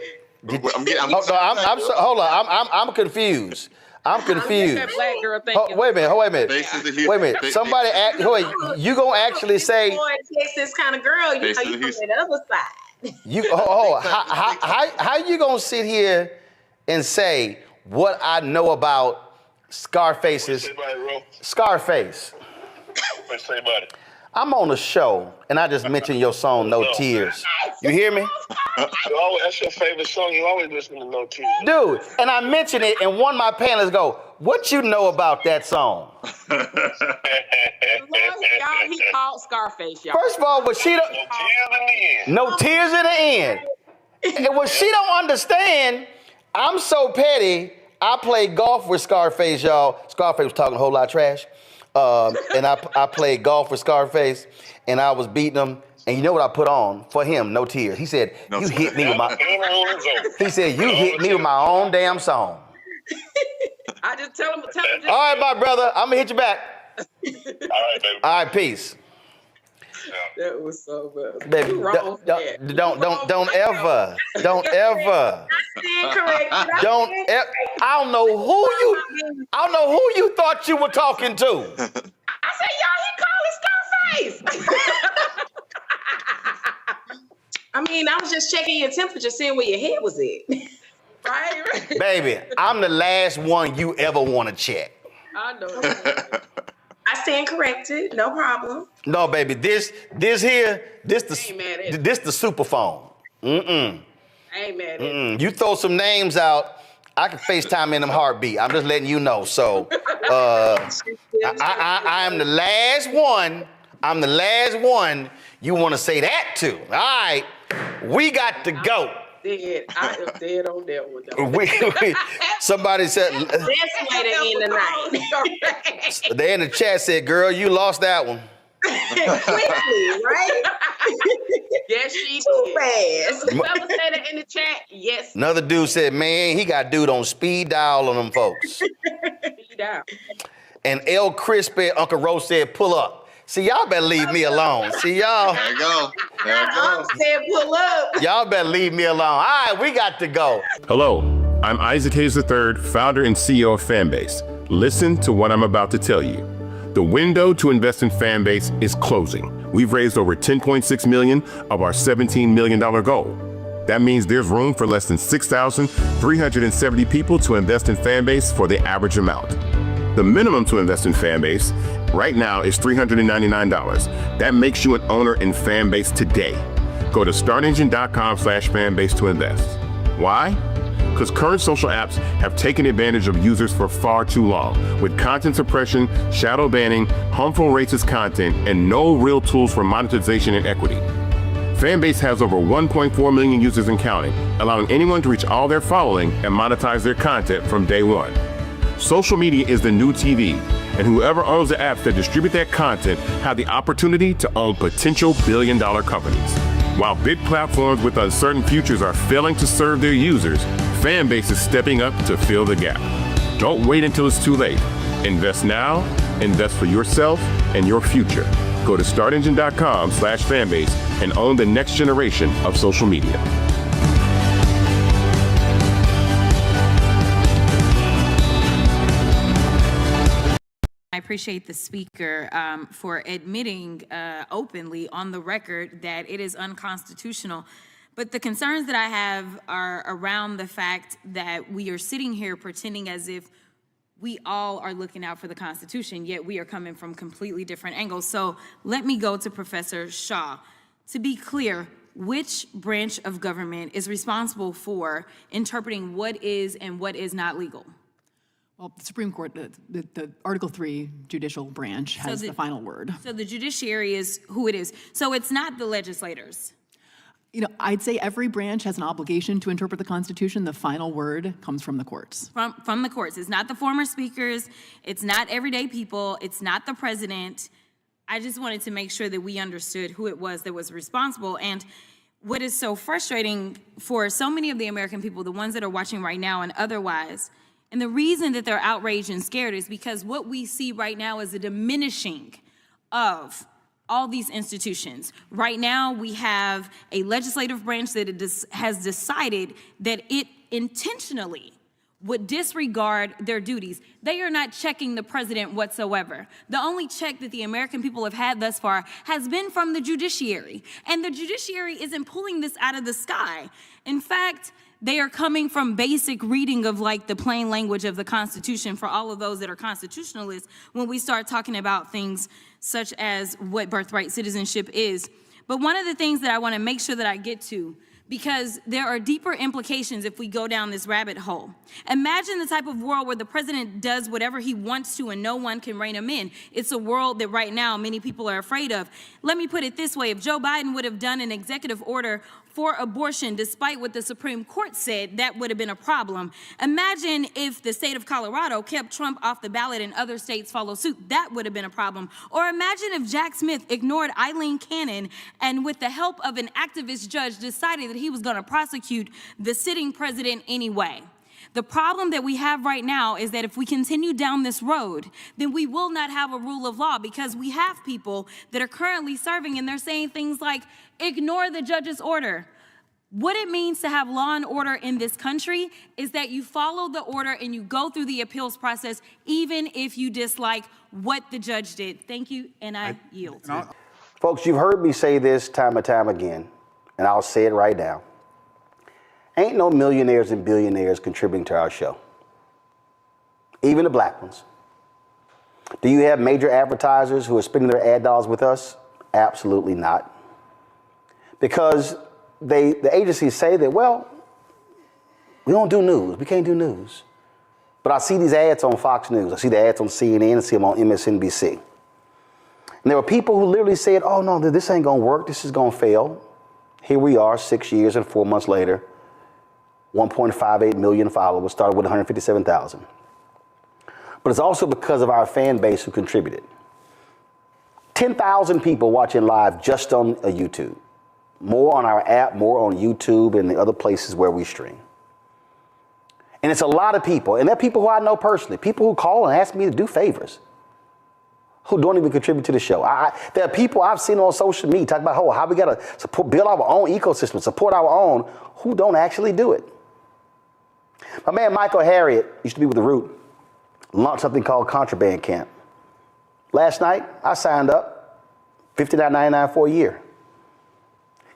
Hold on. I'm confused. I'm confused. That black girl Wait a minute. Somebody you gonna actually say Texas kind of girl, you know, you from the other side. How you gonna sit here and say what I know about Scarface? I'm on a show and I just mentioned your song No Tears. You hear me? That's your favorite song. You always listen to No Tears. Dude, and I mentioned it and one of my panelists go, what you know about that song? Y'all, he called Scarface, y'all. First of all, was she no tears in the end. And what she don't understand, I'm so petty. I played golf with Scarface, y'all. Scarface was talking a whole lot of trash. And I played golf with Scarface, and I was beating him. And you know what I put on for him? No Tears. He said, "You hit me with my." He said, "You hit me with my own damn song." I just tell him. All right, my brother. I'm gonna hit you back. All right, baby. All right, peace. That was so bad. Baby, don't ever. I don't know who you thought you were talking to. I said, y'all, he called it Scarface. I mean, I was just checking your temperature, seeing where your head was at. Right? Baby, I'm the last one you ever want to check. I know. I stand corrected, no problem. No, baby, this the super phone. I ain't mad at it. You throw some names out, I can FaceTime in them heartbeat. I'm just letting you know. So I am the last one. I'm the last one you want to say that to. All right, we got to go. I am dead on that one. Somebody said. That's way to end the night. They in the chat said, "Girl, you lost that one." Quickly, right? Yes, she too did. fast. Whoever said it in the chat, yes. Another dude said, "Man, he got dude on speed dial on them folks." Speed dial. And El Crispy, Uncle Rose said, "Pull up." See, y'all better leave me alone. See, y'all. There you go. Said pull up. Y'all better leave me alone. All right, we got to go. Hello, I'm Isaac Hayes III, founder and CEO of Fanbase. Listen to what I'm about to tell you. The window to invest in Fanbase is closing. We've raised over $10.6 million of our $17 million goal. That means there's room for less than 6,370 people to invest in Fanbase for the average amount. The minimum to invest in Fanbase right now is $399. That makes you an owner in Fanbase today. Go to startengine.com/fanbase to invest. Why? Because current social apps have taken advantage of users for far too long, with content suppression, shadow banning, harmful racist content, and no real tools for monetization and equity. Fanbase has over 1.4 million users and counting, allowing anyone to reach all their following and monetize their content from day one. Social media is the new TV, and whoever owns the apps that distribute that content have the opportunity to own potential billion-dollar companies. While big platforms with uncertain futures are failing to serve their users, Fanbase is stepping up to fill the gap. Don't wait until it's too late. Invest now, invest for yourself and your future. Go to startengine.com/fanbase and own the next generation of social media. I appreciate the speaker for admitting openly on the record that it is unconstitutional. But the concerns that I have are around the fact that we are sitting here pretending as if we all are looking out for the Constitution, yet we are coming from completely different angles. So let me go to Professor Shaw. To be clear, which branch of government is responsible for interpreting what is and what is not legal? Well, the Supreme Court, the Article 3 judicial branch has the final word. So the judiciary is who it is. So it's not the legislators. You know, I'd say every branch has an obligation to interpret the Constitution. The final word comes from the courts. From the courts. It's not the former speakers. It's not everyday people. It's not the president. I just wanted to make sure that we understood who it was that was responsible. And what is so frustrating for so many of the American people, the ones that are watching right now and otherwise, And the reason that they're outraged and scared is because what we see right now is a diminishing of all these institutions. Right now, we have a legislative branch that has decided that it intentionally would disregard their duties. They are not checking the president whatsoever. The only check that the American people have had thus far has been from the judiciary. And the judiciary isn't pulling this out of the sky. In fact, they are coming from basic reading of like the plain language of the Constitution for all of those that are constitutionalists when we start talking about things such as what birthright citizenship is. But one of the things that I want to make sure that I get to, because there are deeper implications if we go down this rabbit hole. Imagine the type of world where the president does whatever he wants to and no one can rein him in. It's a world that right now many people are afraid of. Let me put it this way. If Joe Biden would have done an executive order for abortion, despite what the Supreme Court said, that would have been a problem. Imagine if the state of Colorado kept Trump off the ballot and other states follow suit. That would have been a problem. Or imagine if Jack Smith ignored Eileen Cannon and with the help of an activist judge decided that he was going to prosecute the sitting president anyway. The problem that we have right now is that if we continue down this road, then we will not have a rule of law, because we have people that are currently serving and they're saying things like, ignore the judge's order. What it means to have law and order in this country is that you follow the order and you go through the appeals process, even if you dislike what the judge did. Thank you, and I yield. Folks, you've heard me say this time and time again, and I'll say it right now. Ain't no millionaires and billionaires contributing to our show, even the black ones. Do you have major advertisers who are spending their ad dollars with us? Absolutely not. Because the agencies say that, well, we don't do news. We can't do news. But I see these ads on Fox News. I see the ads on CNN. I see them on MSNBC. And there were people who literally said, oh, no, this ain't going to work. This is going to fail. Here we are 6 years and 4 months later. 1.58 million followers, started with 157,000. But it's also because of our fan base who contributed. 10,000 people watching live just on YouTube. More on our app, more on YouTube and the other places where we stream. And it's a lot of people. And they're people who I know personally. People who call and ask me to do favors. Who don't even contribute to the show. There are people I've seen on social media talk about how we got to build our own ecosystem, support our own, who don't actually do it. My man Michael Harriot used to be with The Root, launched something called Contraband Camp. Last night, I signed up, $59.99 for a year.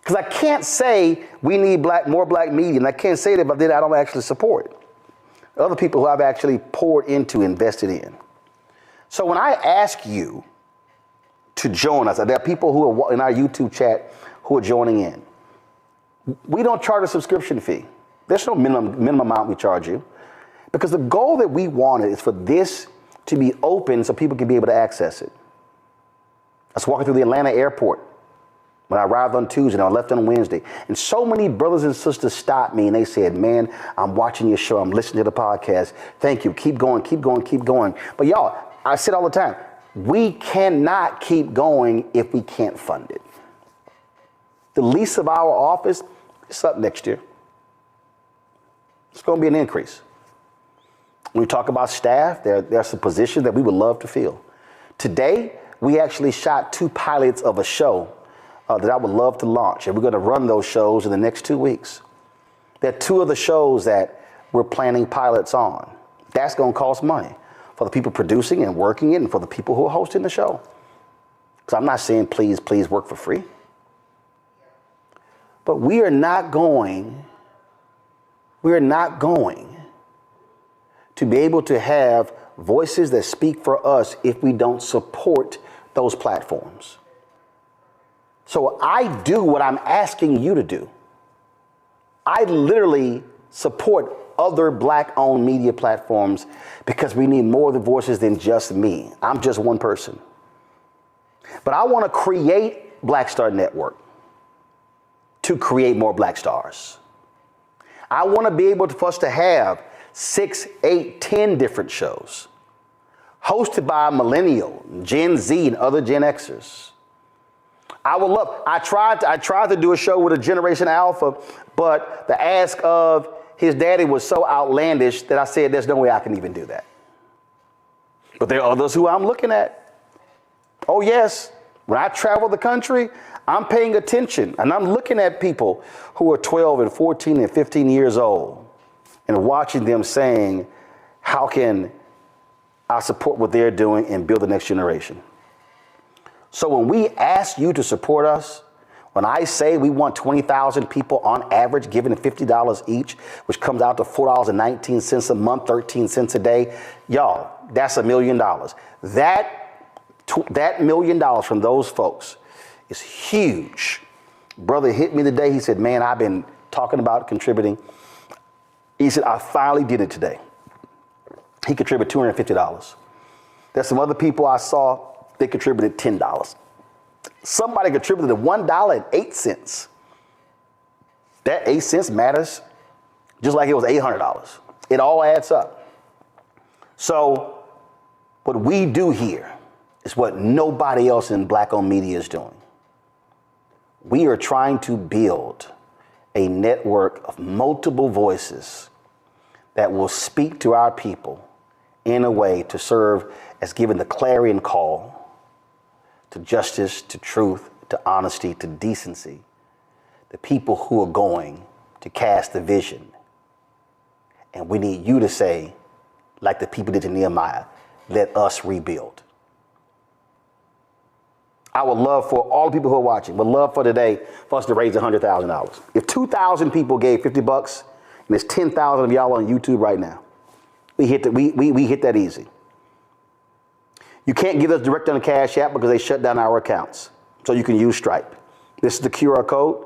Because I can't say we need more black media, and I can't say that, but then I don't actually support it. Other people who I've actually poured into, invested in. So when I ask you to join us, there are people who are in our YouTube chat who are joining in. We don't charge a subscription fee. There's no minimum amount we charge you. Because the goal that we wanted is for this to be open so people can be able to access it. I was walking through the Atlanta airport when I arrived on Tuesday and I left on Wednesday. And so many brothers and sisters stopped me and they said, man, I'm watching your show. I'm listening to the podcast. Thank you. Keep going, keep going, keep going. But y'all, I say it all the time. We cannot keep going if we can't fund it. The lease of our office is up next year. It's going to be an increase. When we talk about staff, there are some positions that we would love to fill. Today, we actually shot 2 pilots of a show that I would love to launch. And we're going to run those shows in the next 2 weeks. There are 2 of the shows that we're planning pilots on. That's going to cost money for the people producing and working it and for the people who are hosting the show. Because I'm not saying please work for free. But we are not going to be able to have voices that speak for us if we don't support those platforms. So I do what I'm asking you to do. I literally support other black-owned media platforms because we need more of the voices than just me. I'm just one person. But I want to create Black Star Network to create more Black Stars. I want to be able for us to have 6, 8, 10 different shows hosted by millennial, Gen Z, and other Gen Xers. I tried to do a show with a Generation Alpha, but the ask of, his daddy was so outlandish that I said, there's no way I can even do that. But there are others who I'm looking at. Oh, yes. When I travel the country, I'm paying attention. And I'm looking at people who are 12 and 14 and 15 years old and watching them saying, how can I support what they're doing and build the next generation? So when we ask you to support us, when I say we want 20,000 people on average giving $50 each, which comes out to $4.19 a month, 13 cents a day, y'all, that's $1 million. That $1 million from those folks is huge. Brother hit me today. He said, man, I've been talking about contributing. He said, I finally did it today. He contributed $250. There's some other people I saw, they contributed $10. Somebody contributed $1.08. That 8 cents matters just like it was $800. It all adds up. So what we do here is what nobody else in Black-owned media is doing. We are trying to build a network of multiple voices that will speak to our people in a way to serve as giving the clarion call to justice, to truth, to honesty, to decency, the people who are going to cast the vision. And we need you to say, like the people did to Nehemiah, let us rebuild. I would love for all the people who are watching, would love for today for us to raise $100,000. If 2,000 people gave $50, and there's 10,000 of y'all on YouTube right now, we hit that easy. You can't give us direct on the Cash App because they shut down our accounts. So you can use Stripe. This is the QR code.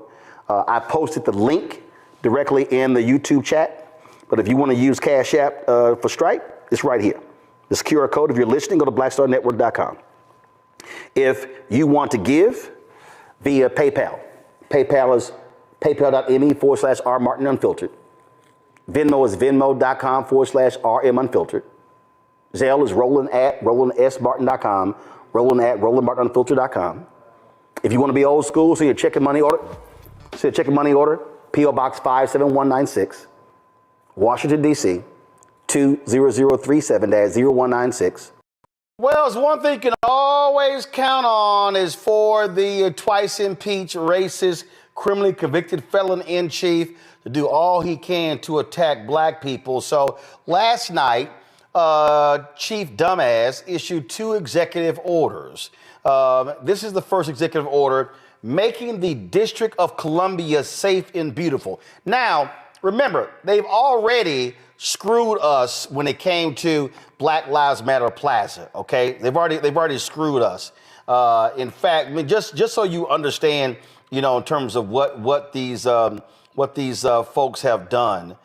I posted the link directly in the YouTube chat. But if you want to use Cash App for Stripe, it's right here. This QR code, if you're listening, go to blackstarnetwork.com. If you want to give via PayPal, PayPal is paypal.me/rmartinunfiltered. Venmo is venmo.com/rmunfiltered. Zelle is roland@rolandsmartin.com, roland@rolandmartinunfiltered.com. If you want to be old school, so your checking money order, P.O. Box 57196, Washington, D.C., 20037-0196. Well, it's one thing you can always count on is for the twice impeached, racist, criminally convicted felon in chief to do all he can to attack black people. So last night, Chief Dumbass issued 2 executive orders. This is the first executive order making the District of Columbia safe and beautiful. Now, remember, they've already screwed us when it came to Black Lives Matter Plaza. Okay, they've already screwed us. In fact, I mean, just so you understand, you know, in terms of what these folks have done.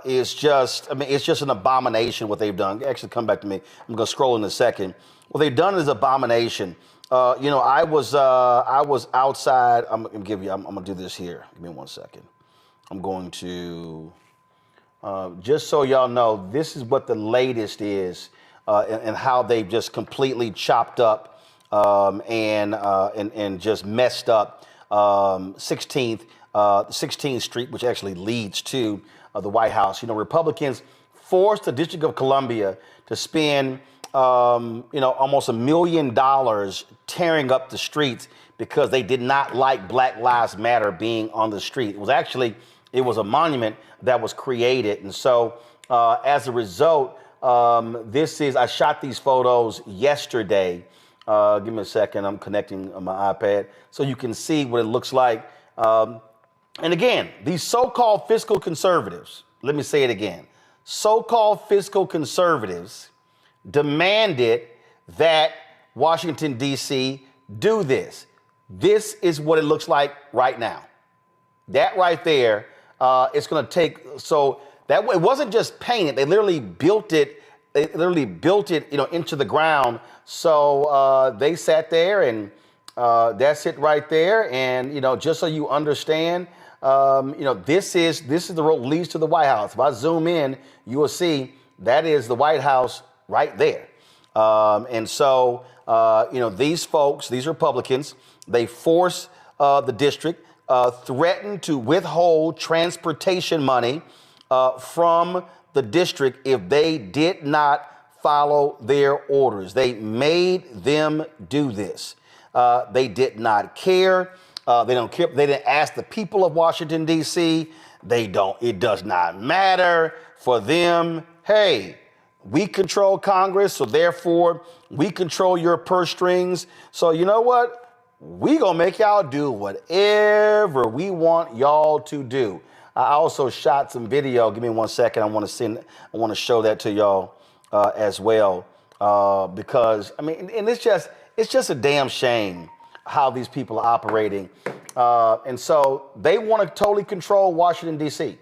Is just, I mean, it's just an abomination what they've done. Actually, come back to me. I'm going to scroll in a second. What they've done is abomination. You know, I was outside. I'm going to do this here. Give me 1 second. I'm going to, just so y'all know, this is what the latest is and how they've just completely chopped up and just messed up 16th Street, which actually leads to the White House. You know, Republicans forced the District of Columbia to spend, almost $1 million tearing up the streets because they did not like Black Lives Matter being on the street. It was a monument that was created. And so as a result, I shot these photos yesterday. Give me a second. I'm connecting on my iPad so you can see what it looks like. And again, these so-called fiscal conservatives, let me say it again, so-called fiscal conservatives demanded that Washington, D.C. do this. This is what it looks like right now. That right there, it's going to take, so that it wasn't just painted. They literally built it. Into the ground. So they sat there and that's it right there. And, just so you understand, this is the road that leads to the White House. If I zoom in, you will see that is the White House right there. And so, these folks, these Republicans, they force the district, threaten to withhold transportation money from the district if they did not follow their orders. They made them do this. They did not care. They don't care. They didn't ask the people of Washington, D.C. It does not matter for them. Hey, we control Congress, so therefore we control your purse strings. So you know what? We gonna make y'all do whatever we want y'all to do. I also shot some video. Give me 1 second. I want to show that to y'all as well, because I mean, and it's just a damn shame how these people are operating. And so they want to totally control Washington, D.C.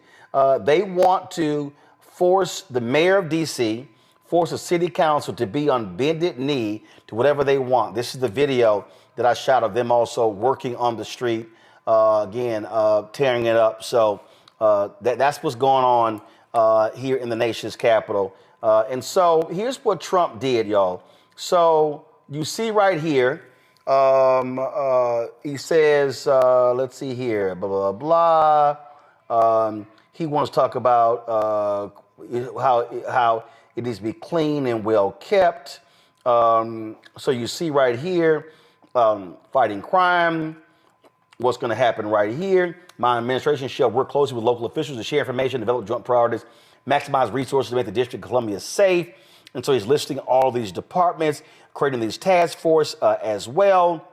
They want to force the mayor of D.C., force the city council to be on bended knee to whatever they want. This is the video that I shot of them also working on the street, tearing it up. So that's what's going on here in the nation's capital. And so here's what Trump did, y'all. So you see right here, he says, let's see here, blah, blah, blah. He wants to talk about how it needs to be clean and well kept. So you see right here, fighting crime. What's going to happen right here? My administration shall work closely with local officials to share information, develop joint priorities, maximize resources to make the District of Columbia safe. And so he's listing all these departments, creating these task force as well.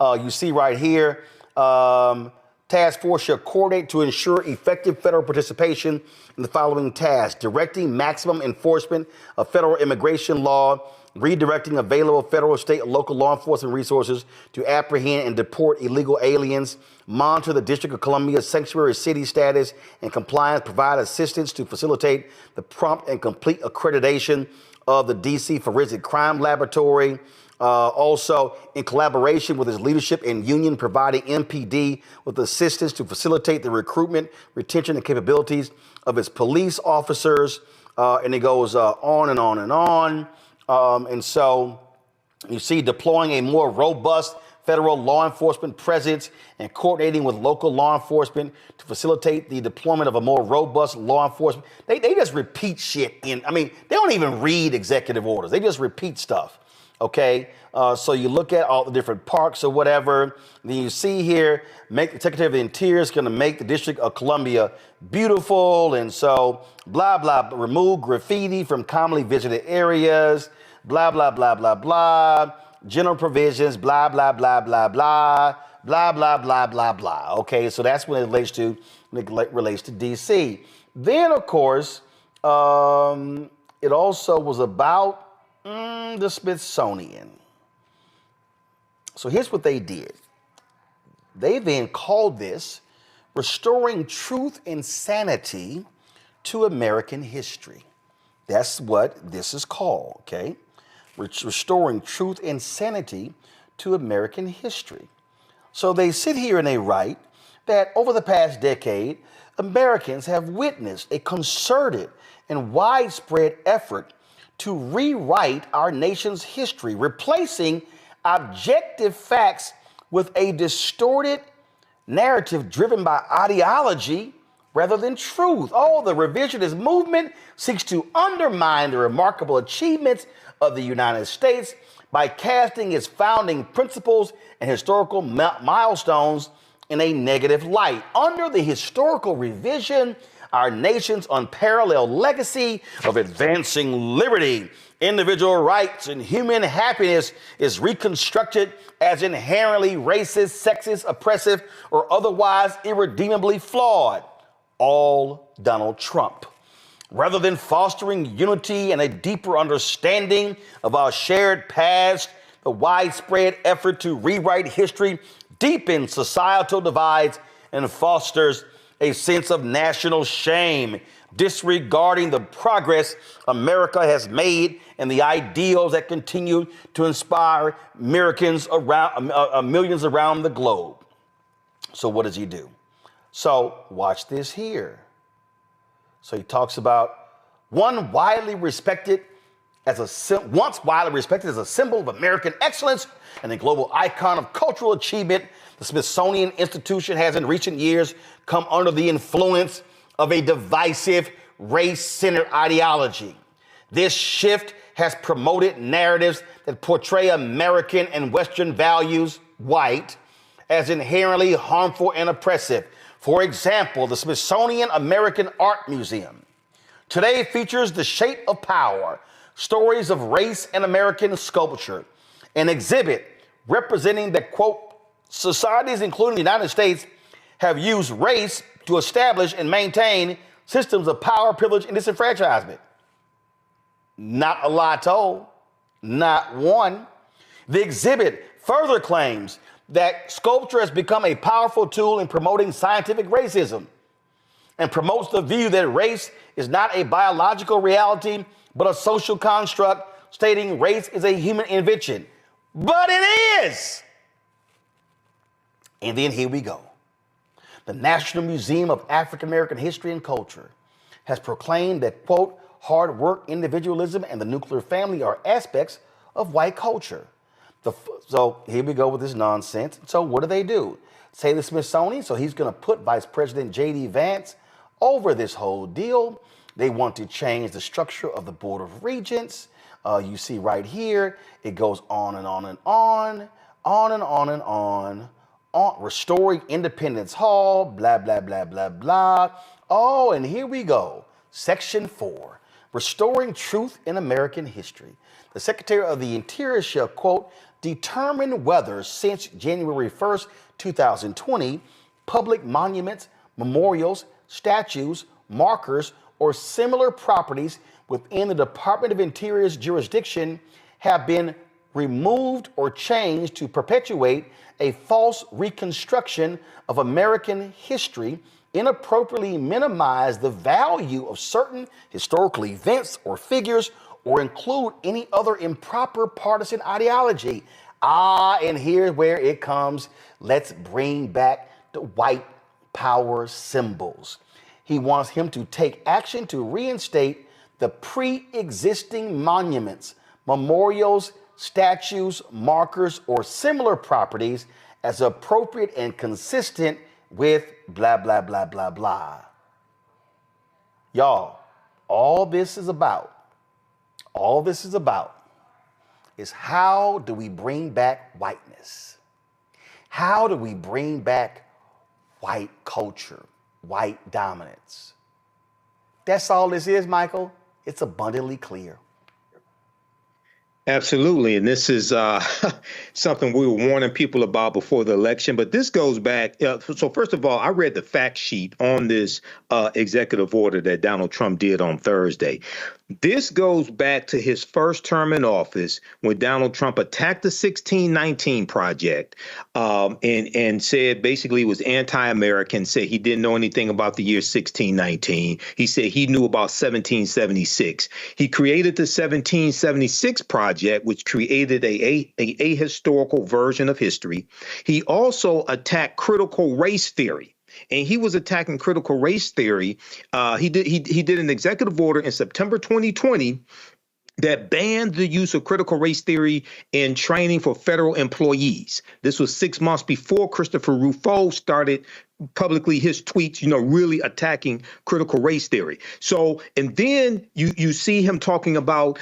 You see right here, task force shall coordinate to ensure effective federal participation in the following tasks: directing maximum enforcement of federal immigration law, redirecting available federal, state, and local law enforcement resources to apprehend and deport illegal aliens, monitor the District of Columbia's sanctuary city status and compliance, provide assistance to facilitate the prompt and complete accreditation of the DC Forensic Crime Laboratory. Also, in collaboration with his leadership and union, providing MPD with assistance to facilitate the recruitment, retention, and capabilities of its police officers. And it goes on and on and on. And so you see deploying a more robust federal law enforcement presence and coordinating with local law enforcement to facilitate the deployment of a more robust law enforcement. They just repeat shit they don't even read executive orders. They just repeat stuff. Okay. So you look at all the different parks or whatever. Then you see here, the Secretary of the Interior is going to make the District of Columbia beautiful. And so blah, blah, remove graffiti from commonly visited areas, blah, blah, blah, blah, blah, general provisions, blah, blah, blah, blah, blah, blah, blah, blah, blah, blah. Okay, so that's when it relates to DC. Then, of course, it also was about the Smithsonian. So here's what they did. They then called this Restoring Truth and Sanity to American History. That's what this is called, okay? Restoring Truth and Sanity to American History. So they sit here and they write that over the past decade, Americans have witnessed a concerted and widespread effort to rewrite our nation's history, replacing objective facts with a distorted narrative driven by ideology rather than truth. Oh, the revisionist movement seeks to undermine the remarkable achievements of the United States by casting its founding principles and historical milestones in a negative light. Under the historical revision, our nation's unparalleled legacy of advancing liberty, individual rights, and human happiness is reconstructed as inherently racist, sexist, oppressive, or otherwise irredeemably flawed. All Donald Trump. Rather than fostering unity and a deeper understanding of our shared past, the widespread effort to rewrite history deepens societal divides and fosters a sense of national shame, disregarding the progress America has made and the ideals that continue to inspire millions around the globe. So what does he do? So watch this here. So he talks about once widely respected as a symbol of American excellence and a global icon of cultural achievement, the Smithsonian Institution has in recent years come under the influence of a divisive, race-centered ideology. This shift has promoted narratives that portray American and Western values, white, as inherently harmful and oppressive. For example, the Smithsonian American Art Museum today features The Shape of Power, Stories of Race and American Sculpture, an exhibit representing that, quote, societies, including the United States, have used race to establish and maintain systems of power, privilege, and disenfranchisement. Not a lie told, not one. The exhibit further claims that sculpture has become a powerful tool in promoting scientific racism and promotes the view that race is not a biological reality, but a social construct, stating race is a human invention. But it is. And then here we go. The National Museum of African American History and Culture has proclaimed that, quote, hard work, individualism, and the nuclear family are aspects of white culture. So here we go with this nonsense. So what do? Say the Smithsonian, so he's going to put Vice President J.D. Vance over this whole deal. They want to change the structure of the Board of Regents. You see right here, it goes on and on and on, on and on and on. Restoring Independence Hall, blah, blah, blah, blah, blah. Oh, and here we go. Section 4, Restoring Truth in American History. The Secretary of the Interior shall, quote, determine whether since January 1st, 2020, public monuments, memorials, statues, markers, or similar properties within the Department of Interior's jurisdiction have been removed or changed to perpetuate a false reconstruction of American history, inappropriately minimize the value of certain historical events or figures, or include any other improper partisan ideology. And here's where it comes. Let's bring back the white power symbols. He wants him to take action to reinstate the pre-existing monuments, memorials, statues, markers, or similar properties as appropriate and consistent with blah, blah, blah, blah, blah. Y'all, all this is about is how do we bring back whiteness? How do we bring back white culture, white dominance? That's all this is, Michael. It's abundantly clear. Absolutely. And this is something we were warning people about before the election. But this goes back. So first of all, I read the fact sheet on this executive order that Donald Trump did on Thursday. This goes back to his first term in office when Donald Trump attacked the 1619 Project and said basically it was anti-American, said he didn't know anything about the year 1619. He said he knew about 1776. He created the 1776 Project, which created a ahistorical version of history. He also attacked critical race theory. And he was attacking critical race theory. He did an executive order in September 2020 that banned the use of critical race theory in training for federal employees. This was 6 months before Christopher Rufo started publicly his tweets, really attacking critical race theory. So, and then you see him talking about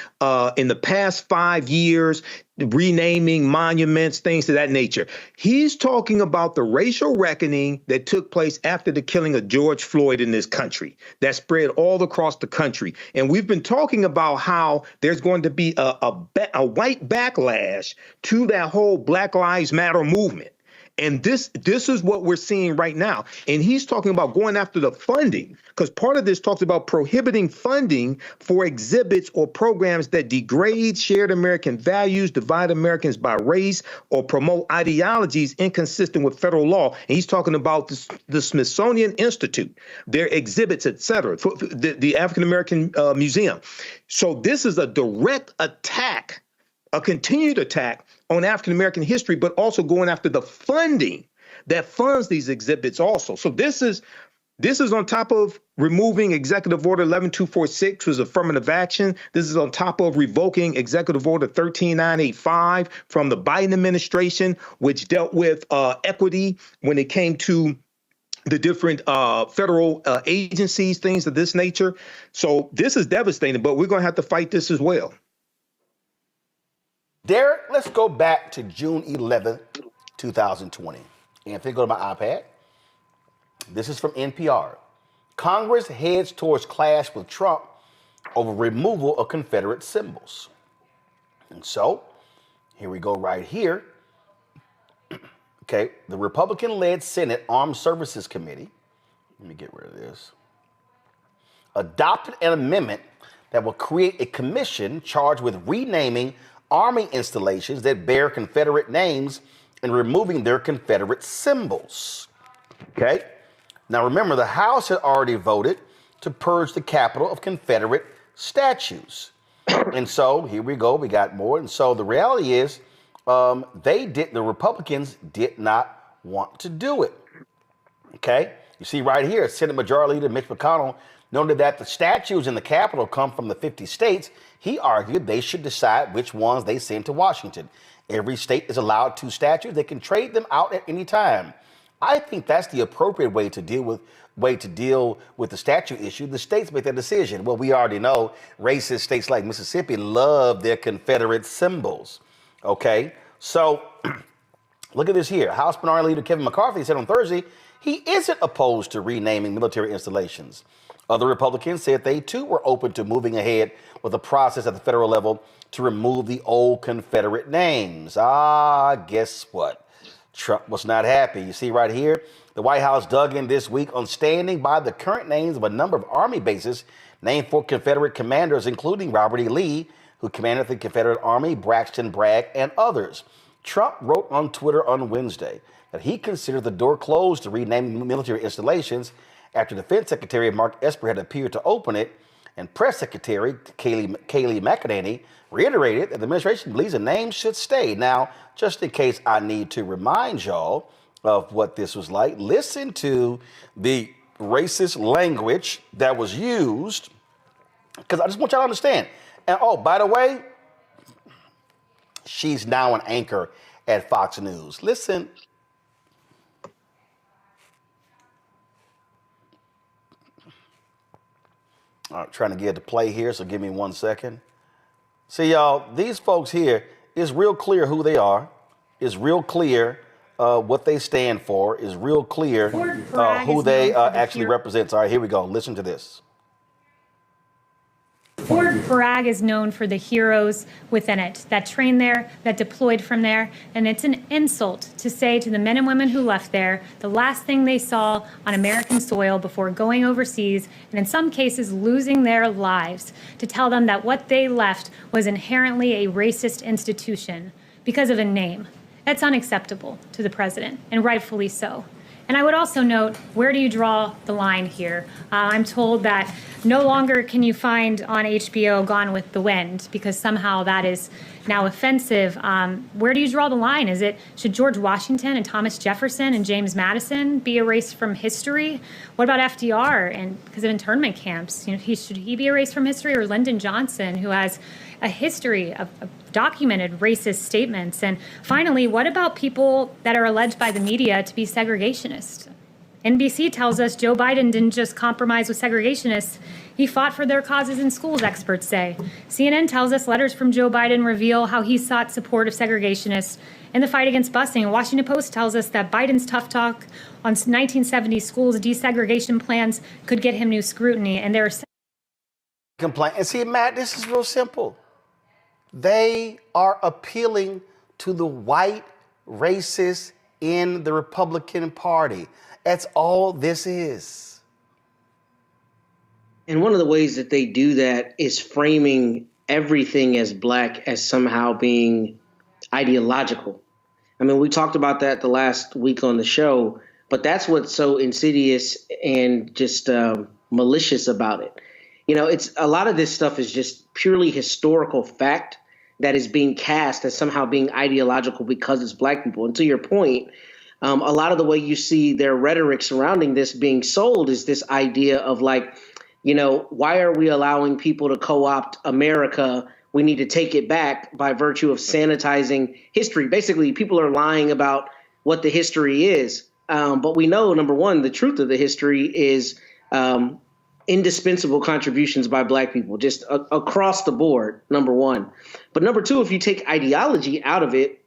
in the past 5 years, renaming monuments, things of that nature. He's talking about the racial reckoning that took place after the killing of George Floyd in this country that spread all across the country. And we've been talking about how there's going to be a white backlash to that whole Black Lives Matter movement. And this is what we're seeing right now. And he's talking about going after the funding, because part of this talks about prohibiting funding for exhibits or programs that degrade shared American values, divide Americans by race, or promote ideologies inconsistent with federal law. And he's talking about the Smithsonian Institute, their exhibits, et cetera, the African American Museum. So this is a direct attack, a continued attack on African-American history, but also going after the funding that funds these exhibits also. So this is on top of removing Executive Order 11246, which was affirmative action. This is on top of revoking Executive Order 13985 from the Biden administration, which dealt with equity when it came to the different federal agencies, things of this nature. So this is devastating, but we're going to have to fight this as well. Derek, let's go back to June 11th, 2020. And if you go to my iPad, this is from NPR. Congress heads towards clash with Trump over removal of Confederate symbols. And so, here we go right here. Okay, the Republican-led Senate Armed Services Committee, let me get rid of this, adopted an amendment that will create a commission charged with renaming Army installations that bear Confederate names and removing their Confederate symbols. Okay? Now remember, the House had already voted to purge the Capitol of Confederate statues. And so here we go, we got more. And so the reality is, the Republicans did not want to do it. Okay? You see right here, Senate Majority Leader Mitch McConnell noted that the statues in the Capitol come from the 50 states. He argued they should decide which ones they send to Washington. Every state is allowed 2 statues. They can trade them out at any time. I think that's the appropriate way to deal with the statue issue. The states make that decision. Well, we already know racist states like Mississippi love their Confederate symbols. Okay, so look at this here. House Minority Leader Kevin McCarthy said on Thursday he isn't opposed to renaming military installations. Other Republicans said they too were open to moving ahead with a process at the federal level to remove the old Confederate names. Guess what? Trump was not happy. You see right here, the White House dug in this week on standing by the current names of a number of Army bases named for Confederate commanders, including Robert E. Lee, who commanded the Confederate Army, Braxton Bragg, and others. Trump wrote on Twitter on Wednesday that he considered the door closed to renaming military installations after Defense Secretary Mark Esper had appeared to open it, and Press Secretary Kayleigh McEnany reiterated that the administration believes the name should stay. Now, just in case I need to remind y'all of what this was like, listen to the racist language that was used, because I just want y'all to understand. And oh, by the way, she's now an anchor at Fox News. Listen. All right, trying to get it to play here, so give me 1 second. See, y'all, these folks here, it's real clear who they are. It's real clear what they stand for. It's real clear who they actually represent. All right, here we go. Listen to this. Fort Bragg is known for the heroes within it that trained there, that deployed from there, and it's an insult to say to the men and women who left there the last thing they saw on American soil before going overseas, and in some cases losing their lives, to tell them that what they left was inherently a racist institution because of a name. That's unacceptable to the president, and rightfully so. And I would also note, where do you draw the line here? I'm told that no longer can you find on HBO Gone with the Wind because somehow that is now offensive. Where do you draw the line? Should George Washington and Thomas Jefferson and James Madison be erased from history? What about FDR and because of internment camps? Should he be erased from history, or Lyndon Johnson, who has a history of documented racist statements? And finally, what about people that are alleged by the media to be segregationists? NBC tells us Joe Biden didn't just compromise with segregationists, he fought for their causes in schools, experts say. CNN tells us letters from Joe Biden reveal how he sought support of segregationists in the fight against busing. And Washington Post tells us that Biden's tough talk on 1970s schools desegregation plans could get him new scrutiny. And there are complaint. And see, Matt, this is real simple. They are appealing to the white racists in the Republican Party. That's all this is. And one of the ways that they do that is framing everything as black as somehow being ideological. I mean, we talked about that the last week on the show, but that's what's so insidious and just malicious about it. It's a lot of this stuff is just purely historical fact that is being cast as somehow being ideological because it's black people. And to your point, a lot of the way you see their rhetoric surrounding this being sold is this idea of why are we allowing people to co-opt America? We need to take it back by virtue of sanitizing history. Basically, people are lying about what the history is. But we know, number one, the truth of the history is indispensable contributions by Black people, just across the board, number one. But number two, if you take ideology out of it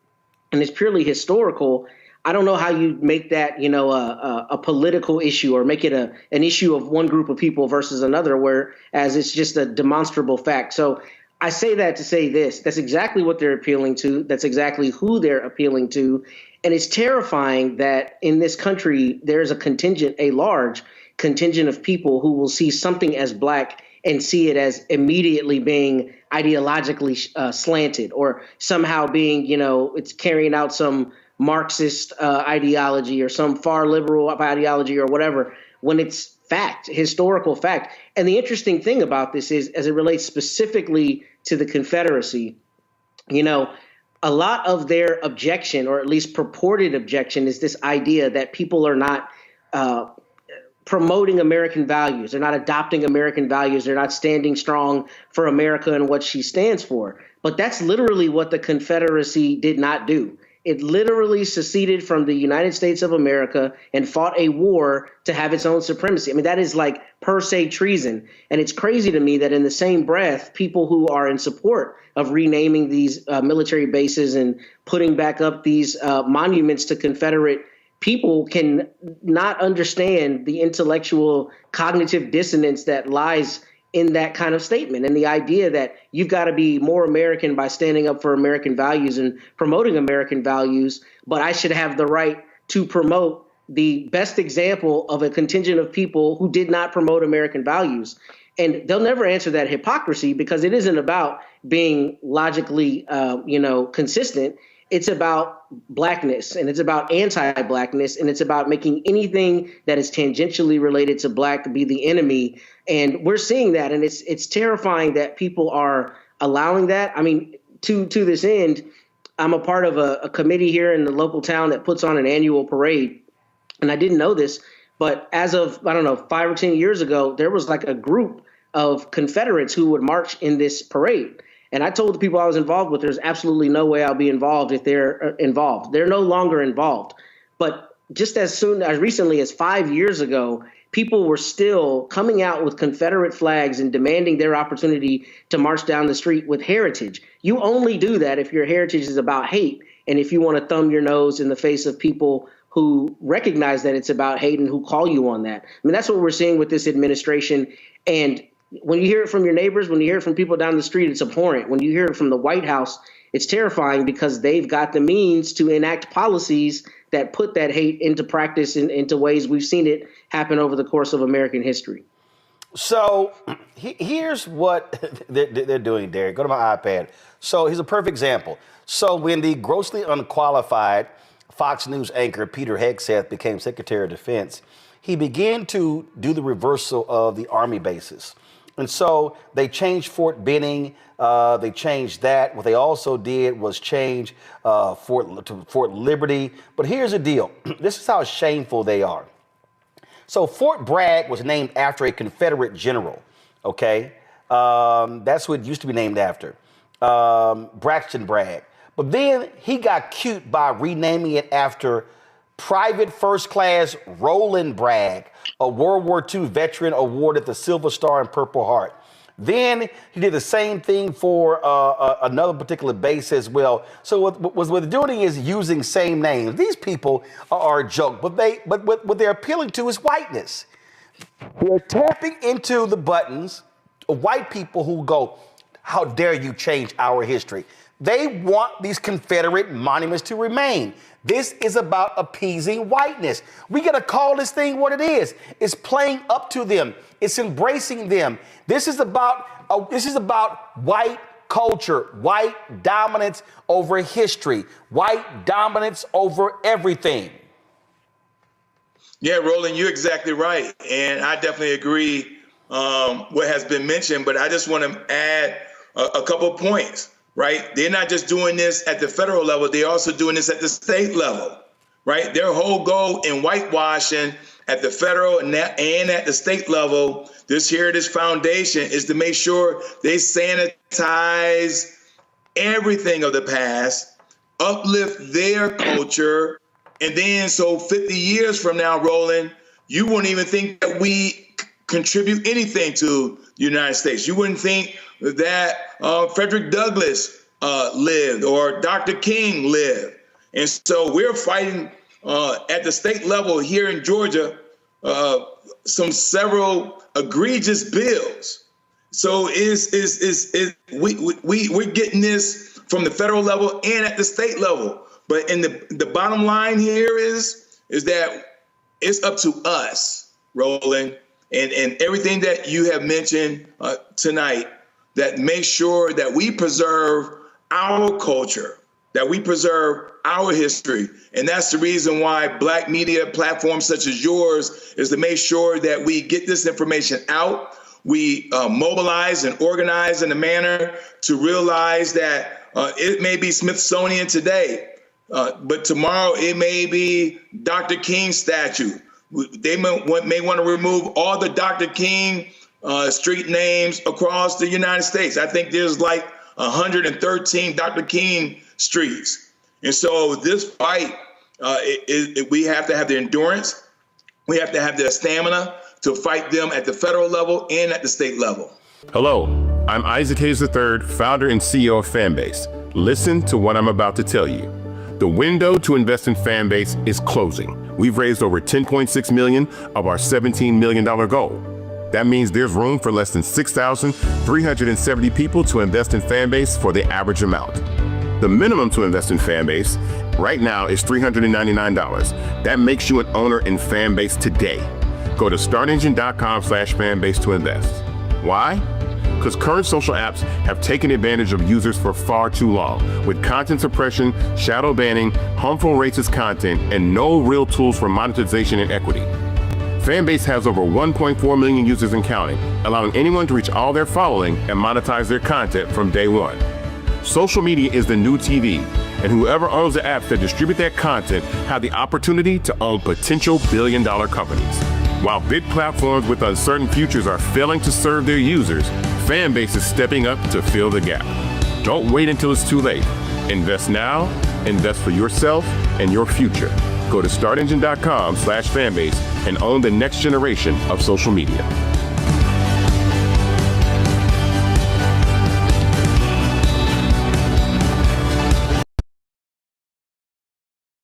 and it's purely historical, I don't know how you make that, a political issue or make it an issue of one group of people versus another, whereas it's just a demonstrable fact. So I say that to say this. That's exactly what they're appealing to. That's exactly who they're appealing to. And it's terrifying that in this country, there's a large contingent of people who will see something as Black and see it as immediately being ideologically slanted or somehow being, it's carrying out some Marxist ideology or some far liberal ideology or whatever, when it's fact, historical fact. And the interesting thing about this is, as it relates specifically to the Confederacy, a lot of their objection, or at least purported objection, is this idea that people are not promoting American values. They're not adopting American values. They're not standing strong for America and what she stands for. But that's literally what the Confederacy did not do. It literally seceded from the United States of America and fought a war to have its own supremacy. I mean, that is like per se treason. And it's crazy to me that in the same breath, people who are in support of renaming these military bases and putting back up these monuments to Confederate people can not understand the intellectual cognitive dissonance that lies in that kind of statement, and the idea that you've got to be more American by standing up for American values and promoting American values, but I should have the right to promote the best example of a contingent of people who did not promote American values. And they'll never answer that hypocrisy, because it isn't about being logically, consistent. It's about Blackness, and it's about anti-Blackness, and it's about making anything that is tangentially related to Black be the enemy. And we're seeing that, and it's terrifying that people are allowing that. I mean, to this end, I'm a part of a committee here in the local town that puts on an annual parade. And I didn't know this, but as of, 5 or 10 years ago, there was like a group of Confederates who would march in this parade. And I told the people I was involved with, there's absolutely no way I'll be involved if they're involved. They're no longer involved. But just as recently as 5 years ago, people were still coming out with Confederate flags and demanding their opportunity to march down the street with heritage. You only do that if your heritage is about hate, and if you want to thumb your nose in the face of people who recognize that it's about hate and who call you on that. I mean, that's what we're seeing with this administration. And when you hear it from your neighbors, when you hear it from people down the street, it's abhorrent. When you hear it from the White House, it's terrifying, because they've got the means to enact policies that put that hate into practice into ways we've seen it happen over the course of American history. So here's what they're doing, Derek. Go to my iPad. So here's a perfect example. So when the grossly unqualified Fox News anchor Peter Hegseth became Secretary of Defense, he began to do the reversal of the Army bases. And so they changed Fort Benning. They changed that. What they also did was change Fort Liberty. But here's the deal. This is how shameful they are. So Fort Bragg was named after a Confederate general, okay? That's what it used to be named after, Braxton Bragg. But then he got cute by renaming it after Private First Class Roland Bragg, a World War II veteran awarded the Silver Star and Purple Heart. Then he did the same thing for another particular base as well. So what they're doing is using same names. These people are a joke, but what they're appealing to is whiteness. They're tapping into the buttons of white people who go, how dare you change our history? They want these Confederate monuments to remain. This is about appeasing whiteness. We got to call this thing what it is. It's playing up to them. It's embracing them. This is about white culture, white dominance over history, white dominance over everything. Yeah, Roland, you're exactly right. And I definitely agree what has been mentioned, but I just want to add a couple of points. Right? They're not just doing this at the federal level, they're also doing this at the state level, right? Their whole goal in whitewashing at the federal and at the state level, this Heritage Foundation, is to make sure they sanitize everything of the past, uplift their culture, And then, so 50 years from now, Roland, you wouldn't even think that we contribute anything to the United States. You wouldn't think that Frederick Douglass lived or Dr. King lived. And so we're fighting at the state level here in Georgia several egregious bills. So we're getting this from the federal level and at the state level. But in the bottom line here is that it's up to us, Roland, and everything that you have mentioned tonight, that make sure that we preserve our culture, that we preserve our history. And that's the reason why Black media platforms such as yours is to make sure that we get this information out. We mobilize and organize in a manner to realize that it may be Smithsonian today, but tomorrow it may be Dr. King statue. They may want to remove all the Dr. King street names across the United States. I think there's like 113 Dr. King streets. And so this fight, we have to have the endurance. We have to have the stamina to fight them at the federal level and at the state level. Hello, I'm Isaac Hayes III, founder and CEO of Fanbase. Listen to what I'm about to tell you. The window to invest in Fanbase is closing. We've raised over $10.6 million of our $17 million goal. That means there's room for less than 6,370 people to invest in Fanbase for the average amount. The minimum to invest in Fanbase right now is $399. That makes you an owner in Fanbase today. Go to startengine.com/fanbase to invest. Why? Because current social apps have taken advantage of users for far too long, with content suppression, shadow banning, harmful racist content, and no real tools for monetization and equity. Fanbase has over 1.4 million users and counting, allowing anyone to reach all their following and monetize their content from day one. Social media is the new TV, and whoever owns the apps that distribute that content have the opportunity to own potential billion-dollar companies. While big platforms with uncertain futures are failing to serve their users, Fanbase is stepping up to fill the gap. Don't wait until it's too late. Invest now, invest for yourself and your future. Go to startengine.com/fanbase and own the next generation of social media.